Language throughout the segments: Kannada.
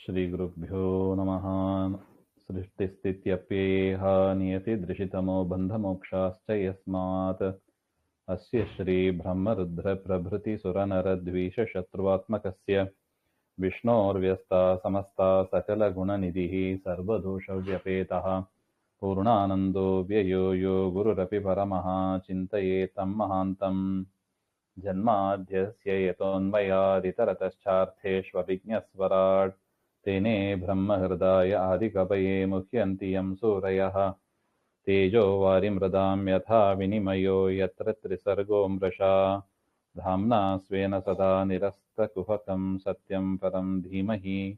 ಶ್ರೀಗುರುಭ್ಯೋ ನಮಃ. ಸೃಷ್ಟಿಸ್ಥಿತ್ಯಪ್ಯೇಹ ನಿಯತಿದೃಶಿತಮೋ ಬಂಧಮೋಕ್ಷಾಶ್ಚ ಯಸ್ಮಾತ್ ಅಸ್ಯ ಶ್ರೀ ಬ್ರಹ್ಮರುದ್ರ ಪ್ರಭೃತಿ ಸುರನರದ್ವೀಷಶತ್ರುವಾತ್ಮಕಸ್ಯ ವಿಷ್ಣೋರ್ವ್ಯಸ್ತಾ ಸಮಸ್ತಾ ಸಕಲಗುಣನಿಧಿಃ ಸರ್ವದೋಷವ್ಯಪೇತಃ ಪೂರ್ಣಾನಂದೋ ವ್ಯಯೋ ಯೋ ಗುರುರಪಿ ಪರಮಃ ಚಿಂತಯೇತಂ ಮಹಾಂತಂ. ಜನ್ಮಾದ್ಯಸ್ಯ ಯತೋನ್ಮಯಾದಿತರತಶ್ಚಾರ್ಥೇಷ್ವಭಿಜ್ಞಸ್ವರಾಟ್ तेने ब्रह्महृदाय आदिकवये मुह्यन्ति यं सूरयः तेजो वारिमृदां यथा विनिमयो यत्र त्रिसर्गो मृषा धाम्ना स्वेन सदा निरस्तकुहकं सत्यं परं धीमहि.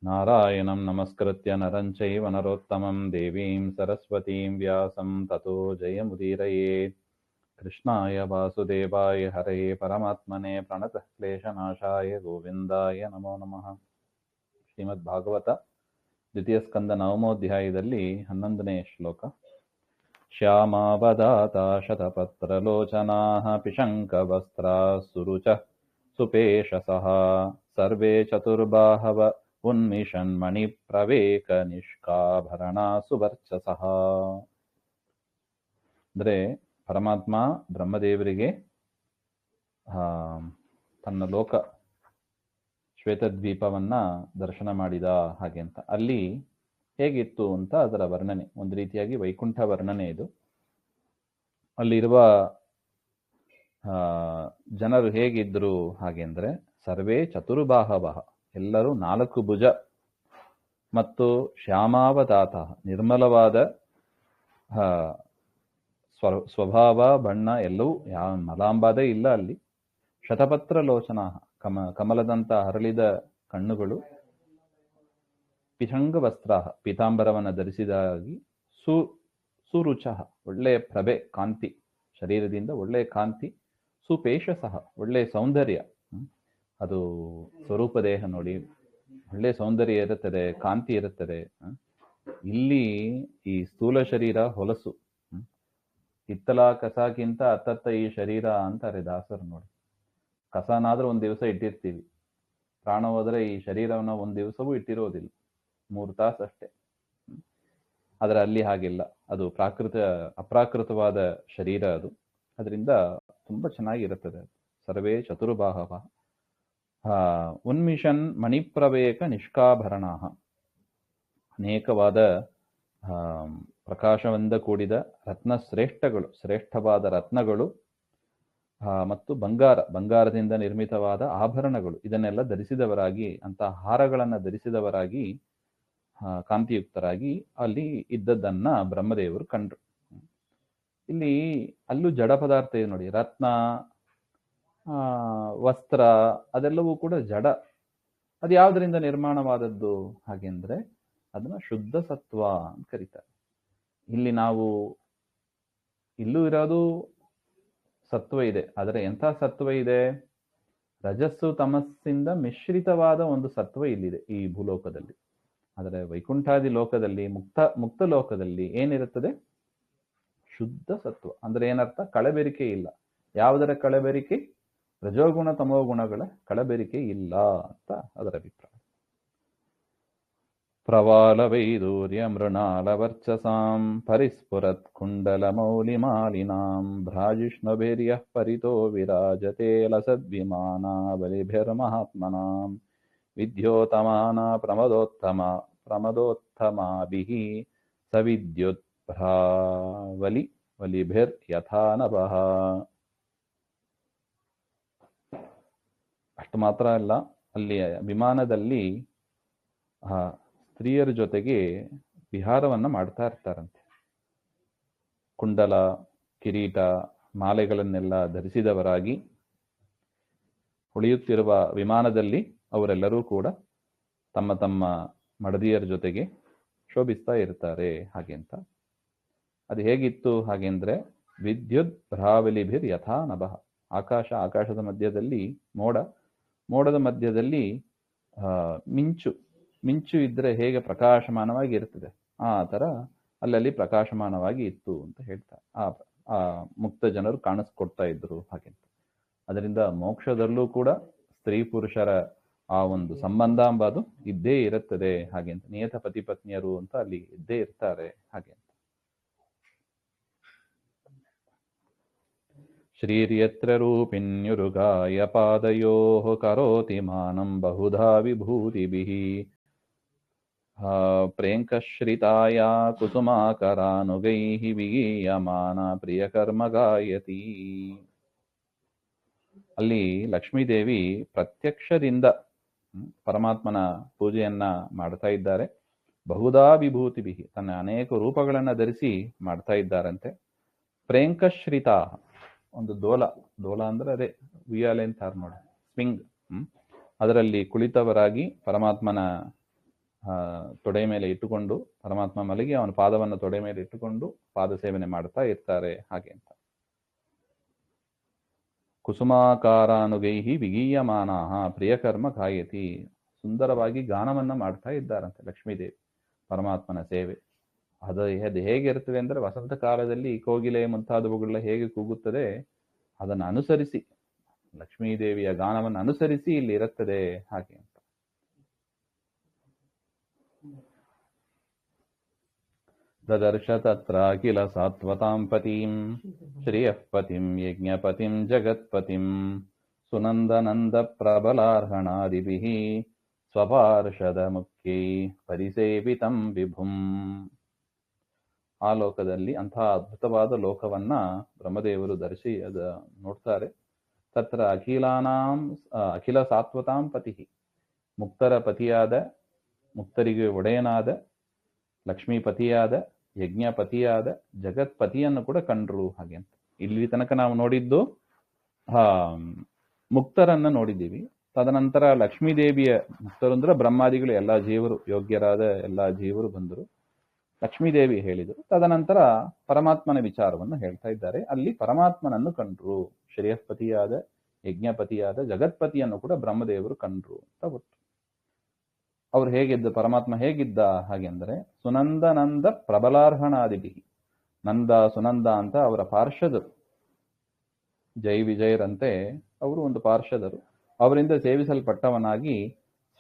नारायणं नमस्कृत्य नरं चैव नरोत्तमं देवीं सरस्वतीं व्यासं ततो जयमुदीरयेत्. कृष्णाय वासुदेवाय हरये परमात्मने प्रणतः क्लेशनाशाय गोविन्दाय नमो नमः. ಶ್ರೀಮದ್ ಭಾಗವತ ದ್ವಿತೀಯ ಸ್ಕಂದ ನವಮೋಧ್ಯಾಯದಲ್ಲಿ 11ನೇ ಶ್ಲೋಕ. ಶ್ಯಾಮಾವದಾತ ಶತಪತ್ರಲೋಚನಾಃ ಪಿಶಂಕವಸ್ತ್ರಾ ಸುರುಚಃ ಸುಪೇಶಸಃ ಸರ್ವೇ ಚತುರ್ಬಾಹವ ಉನ್ಮಿಷನ್ಮಣಿಪ್ರವೇಕ ನಿಷ್ಕಾಭರಣಾ ಸುವರ್ಚಸಃ. ಅಂದರೆ ಪರಮಾತ್ಮ ಬ್ರಹ್ಮದೇವರಿಗೆ ತನ್ನ ಲೋಕ ಶ್ವೇತದ್ವೀಪವನ್ನ ದರ್ಶನ ಮಾಡಿದ ಹಾಗೆ ಅಂತ, ಅಲ್ಲಿ ಹೇಗಿತ್ತು ಅಂತ ಅದರ ವರ್ಣನೆ, ಒಂದು ರೀತಿಯಾಗಿ ವೈಕುಂಠ ವರ್ಣನೆ ಇದು. ಅಲ್ಲಿರುವ ಜನರು ಹೇಗಿದ್ರು ಹಾಗೆ ಅಂದ್ರೆ, ಸರ್ವೇ ಚತುರ್ಬಾಹವಃ, ಎಲ್ಲರೂ 4 ಭುಜ, ಮತ್ತು ಶ್ಯಾಮಾವತಾತ, ನಿರ್ಮಲವಾದ ಸ್ವಭಾವ, ಬಣ್ಣ ಎಲ್ಲವೂ, ಯಾವ ಮಲಾಂಬಾದೇ ಇಲ್ಲ ಅಲ್ಲಿ. ಶತಪತ್ರ ಲೋಚನಾ, ಕಮಲದಂತ ಹರಳಿದ ಕಣ್ಣುಗಳು. ಪಿಶಂಗ ವಸ್ತ್ರ, ಪೀತಾಂಬರವನ್ನು ಧರಿಸಿದಾಗಿ. ಸುರುಚ, ಒಳ್ಳೆಯ ಪ್ರಭೆ, ಕಾಂತಿ, ಶರೀರದಿಂದ ಒಳ್ಳೆಯ ಕಾಂತಿ. ಸುಪೇಶಸಃ, ಒಳ್ಳೆಯ ಸೌಂದರ್ಯ, ಅದು ಸ್ವರೂಪ ದೇಹ ನೋಡಿ, ಒಳ್ಳೆಯ ಸೌಂದರ್ಯ ಇರುತ್ತದೆ, ಕಾಂತಿ ಇರುತ್ತದೆ. ಇಲ್ಲಿ ಈ ಸ್ಥೂಲ ಶರೀರ ಹೊಲಸು, ಹಿತ್ತಲ ಕಸಕ್ಕಿಂತ ಅತ್ತತ್ತ ಈ ಶರೀರ ಅಂತಾರೆ ದಾಸರು ನೋಡಿ. ಕಸನಾದ್ರೂ ಒಂದ್ ದಿವಸ ಇಟ್ಟಿರ್ತೀವಿ, ಪ್ರಾಣ ಹೋದ್ರೆ ಈ ಶರೀರವನ್ನ ಒಂದ್ ದಿವಸವೂ ಇಟ್ಟಿರೋದಿಲ್ಲ, 3 ತಾಸು ಅಷ್ಟೇ. ಆದ್ರೆ ಅಲ್ಲಿ ಹಾಗಿಲ್ಲ, ಅದು ಅಪ್ರಾಕೃತವಾದ ಶರೀರ ಅದು, ಅದರಿಂದ ತುಂಬಾ ಚೆನ್ನಾಗಿರುತ್ತದೆ. ಸರ್ವೇ ಚತುರ್ಬಾಹವ ಉನ್ಮಿಷನ್ ಮಣಿಪ್ರವೇಕ ನಿಷ್ಕಾಭರಣಾ, ಅನೇಕವಾದ ಪ್ರಕಾಶದಿಂದ ಕೂಡಿದ ರತ್ನ ಶ್ರೇಷ್ಠವಾದ ರತ್ನಗಳು, ಮತ್ತು ಬಂಗಾರದಿಂದ ನಿರ್ಮಿತವಾದ ಆಭರಣಗಳು, ಇದನ್ನೆಲ್ಲ ಧರಿಸಿದವರಾಗಿ, ಅಂತಹ ಹಾರಗಳನ್ನು ಧರಿಸಿದವರಾಗಿ, ಕಾಂತಿಯುಕ್ತರಾಗಿ ಅಲ್ಲಿ ಇದ್ದದ್ದನ್ನ ಬ್ರಹ್ಮದೇವರು ಕಂಡ್ರು. ಇಲ್ಲಿ ಅಲ್ಲೂ ಜಡ ಪದಾರ್ಥ ಇದೆ ನೋಡಿ, ರತ್ನ, ವಸ್ತ್ರ, ಅದೆಲ್ಲವೂ ಕೂಡ ಜಡ. ಅದು ಯಾವುದರಿಂದ ನಿರ್ಮಾಣವಾದದ್ದು ಹಾಗೆಂದ್ರೆ, ಅದನ್ನ ಶುದ್ಧ ಸತ್ವ ಅಂತ ಕರೀತಾರೆ. ಇಲ್ಲಿ ನಾವು ಇಲ್ಲೂ ಇರೋದು ಸತ್ವ ಇದೆ, ಆದರೆ ಎಂಥ ಸತ್ವ ಇದೆ? ರಜಸ್ಸು ತಮಸ್ಸಿಂದ ಮಿಶ್ರಿತವಾದ ಒಂದು ಸತ್ವ ಇಲ್ಲಿದೆ ಈ ಭೂಲೋಕದಲ್ಲಿ. ಆದರೆ ವೈಕುಂಠಾದಿ ಲೋಕದಲ್ಲಿ, ಮುಕ್ತ ಲೋಕದಲ್ಲಿ ಏನಿರುತ್ತದೆ? ಶುದ್ಧ ಸತ್ವ. ಅಂದ್ರೆ ಏನರ್ಥ? ಕಳಬೆರಿಕೆ ಇಲ್ಲ. ಯಾವುದರ ಕಳಬೆರಿಕೆ? ರಜೋಗುಣ ತಮೋಗುಣಗಳ ಕಳಬೆರಿಕೆ ಇಲ್ಲ ಅಂತ ಅದರ ಅಭಿಪ್ರಾಯ. ಪ್ರವಾಲ ವೈದೂರ್ಯ ಮೃಣಾಲವರ್ಚಸಾಂ ಪರಿಸ್ಫುರತ್ ಕುಂಡಲ ಮೌಲಿಮಾಲಿನಾಂ ಭ್ರಾಜಿಷ್ಣುಭಿರ್ಯ ಪರಿತೋ ವಿರಾಜತೆ ಲಸದ್ವಿಮಾನ ಬಲಿಭಿರ್ಮಹಾತ್ಮನಾಂ ವಿದ್ಯೋತಮಾನ ಪ್ರಮದೋತ್ತಮಾಭಿಃ ಸವಿದ್ಯುತ್ ಭ್ರಾವಲಿ ವಲಿಭಿರ್ ಯಥಾ ನಭಃ. ಅಷ್ಟು ಮಾತ್ರ ಅಲ್ಲ, ಅಲ್ಲಿ ವಿಮಾನದಲ್ಲಿ ಸ್ತ್ರೀಯರ ಜೊತೆಗೆ ವಿಹಾರವನ್ನ ಮಾಡ್ತಾ ಇರ್ತಾರಂತೆ. ಕುಂಡಲ, ಕಿರೀಟ, ಮಾಲೆಗಳನ್ನೆಲ್ಲ ಧರಿಸಿದವರಾಗಿ ಉಳಿಯುತ್ತಿರುವ ವಿಮಾನದಲ್ಲಿ ಅವರೆಲ್ಲರೂ ಕೂಡ ತಮ್ಮ ತಮ್ಮ ಮಡದಿಯರ ಜೊತೆಗೆ ಶೋಭಿಸ್ತಾ ಇರ್ತಾರೆ ಹಾಗೆ ಅಂತ. ಅದು ಹೇಗಿತ್ತು ಹಾಗೆಂದ್ರೆ, ವಿದ್ಯುತ್ ಭ್ರಾವಲಿಭಿರ್ ಯಥಾ ನಭಃ, ಆಕಾಶದ ಮಧ್ಯದಲ್ಲಿ ಮೋಡದ ಮಧ್ಯದಲ್ಲಿ ಮಿಂಚು ಇದ್ರೆ ಹೇಗೆ ಪ್ರಕಾಶಮಾನವಾಗಿ ಇರ್ತದೆ, ಆ ತರ ಅಲ್ಲಲ್ಲಿ ಪ್ರಕಾಶಮಾನವಾಗಿ ಇತ್ತು ಅಂತ ಹೇಳ್ತಾರೆ. ಆ ಮುಕ್ತ ಜನರು ಕಾಣಿಸ್ಕೊಡ್ತಾ ಇದ್ರು ಹಾಗೆ. ಅದರಿಂದ ಮೋಕ್ಷದಲ್ಲೂ ಕೂಡ ಸ್ತ್ರೀ ಪುರುಷರ ಆ ಒಂದು ಸಂಬಂಧ ಎಂಬುದು ಇದ್ದೇ ಇರುತ್ತದೆ ಹಾಗೆ ಅಂತ. ನಿಯತ ಪತಿ ಪತ್ನಿಯರು ಅಂತ ಅಲ್ಲಿ ಇದ್ದೇ ಇರ್ತಾರೆ ಹಾಗೆ ಅಂತ. ಶ್ರೀರ್ಯತ್ರ ರೂಪಿಣ್ಯುರುಗಾಯ ಪಾದಯೋಃ ಕರೋತಿ ಮಾನಂ ಬಹುಧಾ ವಿಭೂತಿಭಿಃ ಪ್ರೇಂಕಶ್ರಿತಾಯ ಕುಸುಮಾಕರಾನುಗೈಃ ವಿಗೀಯಮಾನ ಪ್ರಿಯಕರ್ಮ ಗಾಯತಿ. ಅಲ್ಲಿ ಲಕ್ಷ್ಮೀದೇವಿ ಪ್ರತ್ಯಕ್ಷದಿಂದ ಪರಮಾತ್ಮನ ಪೂಜೆಯನ್ನ ಮಾಡ್ತಾ ಇದ್ದಾರೆ. ಬಹುಧಾ ವಿಭೂತಿಭಿ, ತನ್ನ ಅನೇಕ ರೂಪಗಳನ್ನ ಧರಿಸಿ ಮಾಡ್ತಾ ಇದ್ದಾರಂತೆ. ಪ್ರೇಂಕಶ್ರಿತ, ಒಂದು ದೋಲ ಅಂದ್ರೆ ಅದೇ ಉಯ್ಯಾಲೆ ಅಂತಾರ ನೋಡಿ, ಸ್ವಿಂಗ್. ಅದರಲ್ಲಿ ಕುಳಿತವರಾಗಿ ಪರಮಾತ್ಮನ ತೊಡೆ ಮೇಲೆ ಇಟ್ಟುಕೊಂಡು, ಪರಮಾತ್ಮ ಮಲಗಿ ಅವನ ಪಾದವನ್ನು ತೊಡೆ ಮೇಲೆ ಇಟ್ಟುಕೊಂಡು ಪಾದ ಸೇವನೆ ಮಾಡ್ತಾ ಇರ್ತಾರೆ ಹಾಗೆ ಅಂತ. ಕುಸುಮಾಕಾರಾನುಗೈಹಿ ವಿಗೀಯಮಾನಃ ಪ್ರಿಯಕರ್ಮ ಗಾಯತಿ, ಸುಂದರವಾಗಿ ಗಾನವನ್ನ ಮಾಡ್ತಾ ಇದ್ದಾರಂತೆ ಲಕ್ಷ್ಮೀದೇವಿ ಪರಮಾತ್ಮನ ಸೇವೆ. ಅದು ಹೇಗಿರ್ತದೆ ಅಂದ್ರೆ, ವಸಂತ ಕಾಲದಲ್ಲಿ ಕೋಗಿಲೆ ಮುಂತಾದವುಗಳೆಲ್ಲ ಹೇಗೆ ಕೂಗುತ್ತದೆ ಅದನ್ನು ಅನುಸರಿಸಿ, ಲಕ್ಷ್ಮೀದೇವಿಯ ಗಾನವನ್ನು ಅನುಸರಿಸಿ ಇಲ್ಲಿ ಇರುತ್ತದೆ ಹಾಗೆ ಅಂತ. ದದರ್ಶ ತತ್ರ ಅಖಿಲ ಸಾತ್ವತಾಂ ಪತಿಂ ಶ್ರಿಯಃ ಪತಿಂ ಯಜ್ಞಪತಿಂ ಜಗತ್ಪತಿಂ ಸುನಂದನಂದ ಪ್ರಬಲಾರ್ಹಣಾದಿಭಿಃ ಸ್ವಪಾರ್ಷದ ಮುಖ್ಯೈ ಪರಿಸೇವಿತಂ ವಿಭುಂ. ಆ ಲೋಕದಲ್ಲಿ ಅಂತಹ ಅದ್ಭುತವಾದ ಲೋಕವನ್ನ ಬ್ರಹ್ಮದೇವರು ನೋಡ್ತಾರೆ. ತತ್ರ ಅಖಿಲ ಸಾತ್ವತಾಂ ಪತಿ, ಮುಕ್ತರ ಪತಿಯಾದ, ಮುಕ್ತರಿಗೆ ಒಡೆಯನಾದ, ಲಕ್ಷ್ಮೀಪತಿಯಾದ, ಯಜ್ಞಪತಿಯಾದ, ಜಗತ್ಪತಿಯನ್ನು ಕೂಡ ಕಂಡ್ರು ಹಾಗೆ ಅಂತ. ಇಲ್ಲಿ ತನಕ ನಾವು ನೋಡಿದ್ದು ಮುಕ್ತರನ್ನ ನೋಡಿದ್ದೀವಿ. ತದನಂತರ ಲಕ್ಷ್ಮೀದೇವಿಯ, ಮುಕ್ತರು ಅಂದ್ರೆ ಬ್ರಹ್ಮಾದಿಗಳು, ಎಲ್ಲ ಜೀವರು, ಯೋಗ್ಯರಾದ ಎಲ್ಲ ಜೀವರು ಬಂದರು, ಲಕ್ಷ್ಮೀದೇವಿ ಹೇಳಿದರು. ತದನಂತರ ಪರಮಾತ್ಮನ ವಿಚಾರವನ್ನು ಹೇಳ್ತಾ ಇದ್ದಾರೆ. ಅಲ್ಲಿ ಪರಮಾತ್ಮನನ್ನು ಕಂಡ್ರು, ಶ್ರೇಯಸ್ಪತಿಯಾದ, ಯಜ್ಞಪತಿಯಾದ, ಜಗತ್ಪತಿಯನ್ನು ಕೂಡ ಬ್ರಹ್ಮದೇವರು ಕಂಡ್ರು ಅಂತ ಗೊತ್ತು. ಅವ್ರು ಹೇಗಿದ್ದ, ಪರಮಾತ್ಮ ಹೇಗಿದ್ದ ಹಾಗೆ ಅಂದರೆ, ಸುನಂದನಂದ ಪ್ರಬಲಾರ್ಹಣಾದಿಭಿ, ನಂದ ಸುನಂದ ಅಂತ ಅವರ ಪಾರ್ಷದರು, ಜೈ ವಿಜಯರಂತೆ ಅವರು ಒಂದು ಪಾರ್ಷದರು, ಅವರಿಂದ ಸೇವಿಸಲ್ಪಟ್ಟವನಾಗಿ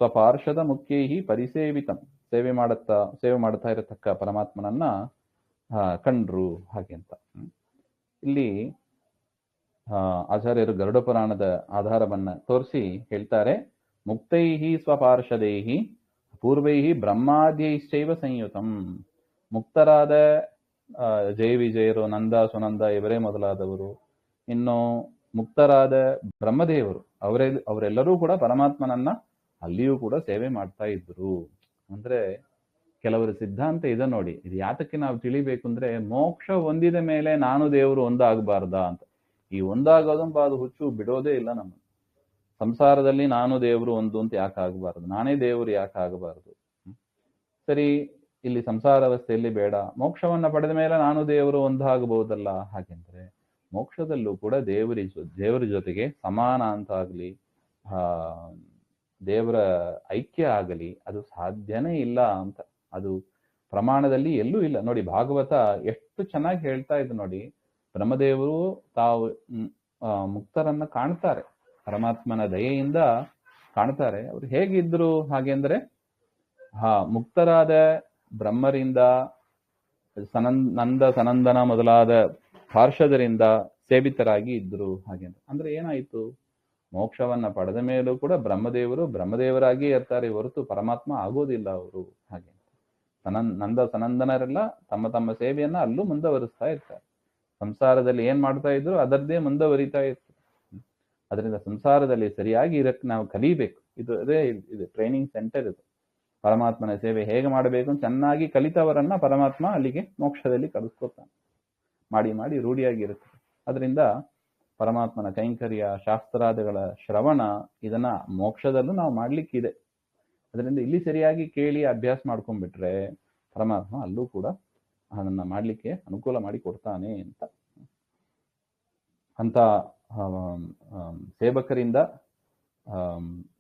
ಸ್ವಪಾರ್ಷದ ಮುಖ್ಯೈಹಿ ಪರಿಸೇವಿತಂ, ಸೇವೆ ಮಾಡುತ್ತಾ ಇರತಕ್ಕ ಪರಮಾತ್ಮನನ್ನ ಕಂಡ್ರು ಹಾಗೆ ಅಂತ. ಇಲ್ಲಿ ಆಚಾರ್ಯರು ಗರುಡ ಪುರಾಣದ ಆಧಾರವನ್ನ ತೋರಿಸಿ ಹೇಳ್ತಾರೆ, ಮುಕ್ತೈಹಿ ಸ್ವಪಾರ್ಷದೈಹಿ ಪೂರ್ವೈಹಿ ಬ್ರಹ್ಮಾದ್ಯೈಶ್ಚೈವ ಸಂಯುತಂ. ಮುಕ್ತರಾದ ಜಯ ವಿಜಯರು, ನಂದ ಸುನಂದ ಇವರೇ ಮೊದಲಾದವರು, ಇನ್ನು ಮುಕ್ತರಾದ ಬ್ರಹ್ಮದೇವರು ಅವರೆಲ್ಲರೂ ಕೂಡ ಪರಮಾತ್ಮನನ್ನ ಅಲ್ಲಿಯೂ ಕೂಡ ಸೇವೆ ಮಾಡ್ತಾ ಇದ್ರು. ಅಂದ್ರೆ ಕೆಲವರ ಸಿದ್ಧಾಂತ ಇದೆ ನೋಡಿ, ಇದು ಯಾತಕ್ಕೆ ನಾವು ತಿಳಿಬೇಕು ಅಂದ್ರೆ, ಮೋಕ್ಷ ಹೊಂದಿದ ಮೇಲೆ ನಾನು ದೇವರು ಒಂದಾಗಬಾರ್ದಾ ಅಂತ. ಈ ಒಂದಾಗೋದಂಬ ಅದು ಹುಚ್ಚು ಬಿಡೋದೇ ಇಲ್ಲ ನಮ್ಮ ಸಂಸಾರದಲ್ಲಿ. ನಾನು ದೇವರು ಒಂದು ಅಂತ ಯಾಕೆ ಆಗಬಾರದು, ನಾನೇ ದೇವರು ಯಾಕೆ ಆಗಬಾರದು? ಸರಿ, ಇಲ್ಲಿ ಸಂಸಾರ ಅವಸ್ಥೆಯಲ್ಲಿ ಬೇಡ, ಮೋಕ್ಷವನ್ನ ಪಡೆದ ಮೇಲೆ ನಾನು ದೇವರು ಒಂದಾಗಬಹುದಲ್ಲ. ಹಾಗೆಂದ್ರೆ ಮೋಕ್ಷದಲ್ಲೂ ಕೂಡ ದೇವರ ಜೊತೆಗೆ ಸಮಾನ ಅಂತ ಆಗ್ಲಿ, ದೇವರ ಐಕ್ಯ ಆಗಲಿ, ಅದು ಸಾಧ್ಯನೇ ಇಲ್ಲ ಅಂತ. ಅದು ಪ್ರಮಾಣದಲ್ಲಿ ಎಲ್ಲೂ ಇಲ್ಲ ನೋಡಿ. ಭಾಗವತ ಎಷ್ಟು ಚೆನ್ನಾಗಿ ಹೇಳ್ತಾ ಇದ್ದು ನೋಡಿ. ಬ್ರಹ್ಮದೇವರು ತಾವು ಮುಕ್ತರನ್ನ ಕಾಣ್ತಾರೆ, ಪರಮಾತ್ಮನ ದಯೆಯಿಂದ ಕಾಣ್ತಾರೆ. ಅವ್ರು ಹೇಗಿದ್ರು ಹಾಗೆ ಅಂದ್ರೆ, ಮುಕ್ತರಾದ ಬ್ರಹ್ಮರಿಂದ, ನಂದ ಸನಂದನ ಮೊದಲಾದ ಪಾರ್ಷದರಿಂದ ಸೇವಿತರಾಗಿ ಇದ್ರು ಹಾಗೆ ಅಂದ್ರೆ ಏನಾಯ್ತು, ಮೋಕ್ಷವನ್ನ ಪಡೆದ ಮೇಲೂ ಕೂಡ ಬ್ರಹ್ಮದೇವರಾಗಿಯೇ ಇರ್ತಾರೆ ಹೊರತು ಪರಮಾತ್ಮ ಆಗೋದಿಲ್ಲ ಅವರು ಹಾಗೆ. ನಂದ ಸನಂದನರೆಲ್ಲ ತಮ್ಮ ತಮ್ಮ ಸೇವೆಯನ್ನ ಅಲ್ಲೂ ಮುಂದುವರಿಸ್ತಾ ಇರ್ತಾರೆ. ಸಂಸಾರದಲ್ಲಿ ಏನ್ ಮಾಡ್ತಾ ಇದ್ರು ಅದರದ್ದೇ ಮುಂದುವರಿತಾ ಇರ್ತಾರೆ. ಅದರಿಂದ ಸಂಸಾರದಲ್ಲಿ ಸರಿಯಾಗಿ ಇರಕ್ಕೆ ನಾವು ಕಲಿಬೇಕು. ಇದು ಟ್ರೈನಿಂಗ್ ಸೆಂಟರ್. ಇದು ಪರಮಾತ್ಮನ ಸೇವೆ ಹೇಗೆ ಮಾಡಬೇಕು ಅಂತ ಚೆನ್ನಾಗಿ ಕಲಿತವರನ್ನ ಪರಮಾತ್ಮ ಅಲ್ಲಿಗೆ ಮೋಕ್ಷದಲ್ಲಿ ಕಳಿಸ್ಕೊತಾನೆ. ಮಾಡಿ ಮಾಡಿ ರೂಢಿಯಾಗಿರುತ್ತೆ. ಅದರಿಂದ ಪರಮಾತ್ಮನ ಕೈಂಕರ್ಯ, ಶಾಸ್ತ್ರಾದಿಗಳ ಶ್ರವಣ, ಇದನ್ನ ಮೋಕ್ಷದಲ್ಲೂ ನಾವು ಮಾಡ್ಲಿಕ್ಕಿದೆ. ಅದರಿಂದ ಇಲ್ಲಿ ಸರಿಯಾಗಿ ಕೇಳಿ ಅಭ್ಯಾಸ ಮಾಡ್ಕೊಂಡ್ಬಿಟ್ರೆ ಪರಮಾತ್ಮ ಅಲ್ಲೂ ಕೂಡ ಅದನ್ನ ಮಾಡ್ಲಿಕ್ಕೆ ಅನುಕೂಲ ಮಾಡಿ ಕೊಡ್ತಾನೆ ಅಂತ ಸೇವಕರಿಂದ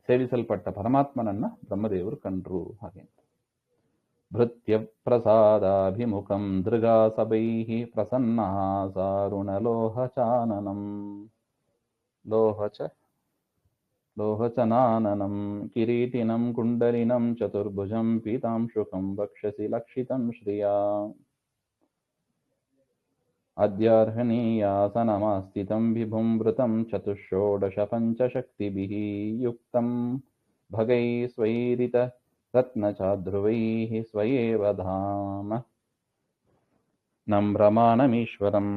ಸೇವಿಸಲ್ಪಟ್ಟ ಪರಮಾತ್ಮನನ್ನ ಬ್ರಹ್ಮದೇವರು ಕಂಡ್ರು ಹಾಗೆ. ಭೃತ್ಯ ಪ್ರಸಾದಾಭಿಮುಖಂ ದೃಗಾಸಭೈಃ ಪ್ರಸನ್ನ ಸಾರುಣ ಲೋಹಚಾನನಂ. ಲೋಹಚನಾನನಂ ಕಿರೀಟಿನಂ ಕುಂಡಲಿನಂ ಚತುರ್ಭುಜಂ ಪೀತಾಂಶುಕಂ ವಕ್ಷಸಿ ಲಕ್ಷಿತಂ ಶ್ರಿಯಾ ಅದ್ಯಾರ್ಹಣೀಯಾಸನಮಾಸ್ಥಿತಂ ವಿಭುಂ ವೃತಂ ಚತುಷ್ಷೋಡಶ ಪಂಚಶಕ್ತಿಭಿಃ ಯುಕ್ತಂ ಭಗೈ ಸ್ವೈರಿತ ರತ್ನಚಾಧ್ರುವೈಃ ಸ್ವಯೇವ ಧಾಮ ನಮ್ರಮಾಣಮೀಶ್ವರಂ.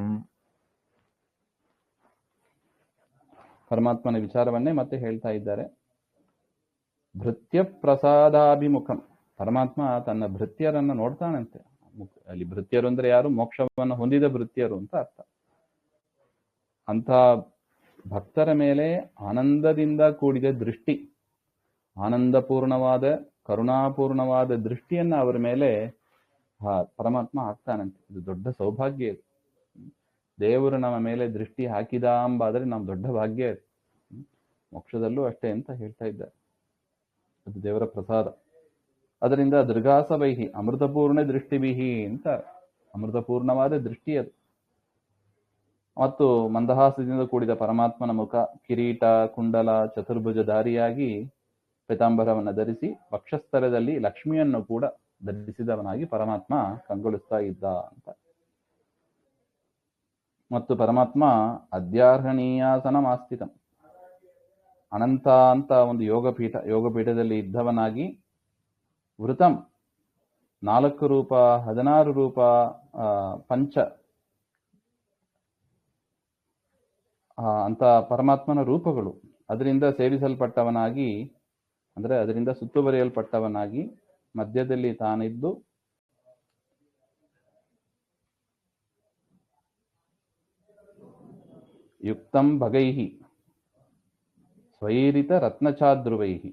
ಪರಮಾತ್ಮನ ವಿಚಾರವನ್ನೇ ಮತ್ತೆ ಹೇಳ್ತಾ ಇದ್ದಾರೆ. ಭೃತ್ಯ ಪ್ರಸಾದಾಭಿಮುಖಂ, ಪರಮಾತ್ಮ ತನ್ನ ಭೃತ್ಯರನ್ನು ನೋಡ್ತಾನಂತೆ. ಅಲ್ಲಿ ಭೃತ್ಯರು ಅಂದ್ರೆ ಯಾರು? ಮೋಕ್ಷವನ್ನು ಹೊಂದಿದ ಭೃತ್ಯರು ಅಂತ ಅರ್ಥ. ಅಂಥ ಭಕ್ತರ ಮೇಲೆ ಆನಂದದಿಂದ ಕೂಡಿದ ದೃಷ್ಟಿ, ಆನಂದಪೂರ್ಣವಾದ ಕರುಣಾಪೂರ್ಣವಾದ ದೃಷ್ಟಿಯನ್ನ ಅವರ ಮೇಲೆ ಪರಮಾತ್ಮ ಹಾಕ್ತಾನಂತೆ. ಇದು ದೊಡ್ಡ ಸೌಭಾಗ್ಯ. ಇದು ದೇವರು ನಮ್ಮ ಮೇಲೆ ದೃಷ್ಟಿ ಹಾಕಿದ ಅಂಬಾದ್ರೆ ನಮ್ಮ ದೊಡ್ಡ ಭಾಗ್ಯ. ಇದು ಮೋಕ್ಷದಲ್ಲೂ ಅಷ್ಟೇ ಅಂತ ಹೇಳ್ತಾ ಇದ್ದಾರೆ. ಅದು ದೇವರ ಪ್ರಸಾದ. ಅದರಿಂದ ದೃಗಾಸವೈಹಿ ಅಮೃತಪೂರ್ಣ ದೃಷ್ಟಿಬಿಹಿ ಅಂತ, ಅಮೃತಪೂರ್ಣವಾದ ದೃಷ್ಟಿ ಅದು. ಮತ್ತು ಮಂದಹಾಸದಿಂದ ಕೂಡಿದ ಪರಮಾತ್ಮನ ಮುಖ, ಕಿರೀಟ ಕುಂಡಲ ಚತುರ್ಭುಜಧಾರಿಯಾಗಿ ಪೀತಾಂಬರವನ್ನು ಧರಿಸಿ ವಕ್ಷಸ್ಥರದಲ್ಲಿ ಲಕ್ಷ್ಮಿಯನ್ನು ಕೂಡ ಧರಿಸಿದವನಾಗಿ ಪರಮಾತ್ಮ ಕಂಗೊಳಿಸ್ತಾ ಇದ್ದ ಅಂತ. ಮತ್ತು ಪರಮಾತ್ಮ ಅದ್ಯಾರ್ಹಣೀಯಾಸನಮಾಸ್ಥಿತಂ, ಅನಂತ ಅಂತ ಒಂದು ಯೋಗಪೀಠದಲ್ಲಿ ಇದ್ದವನಾಗಿ, ವೃತಂ 4 ರೂಪ 16 ರೂಪ ಪಂಚ ಅಂತ ಪರಮಾತ್ಮನ ರೂಪಗಳು, ಅದರಿಂದ ಸೇವಿಸಲ್ಪಟ್ಟವನಾಗಿ, ಅಂದ್ರೆ ಅದರಿಂದ ಸುತ್ತುವರಿಯಲ್ಪಟ್ಟವನಾಗಿ ಮಧ್ಯದಲ್ಲಿ ತಾನಿದ್ದು ಯುಕ್ತಂ ಭಗೈಹಿ ಸ್ವೈರಿತ ರತ್ನಚಾಧ್ರುವೈಹಿ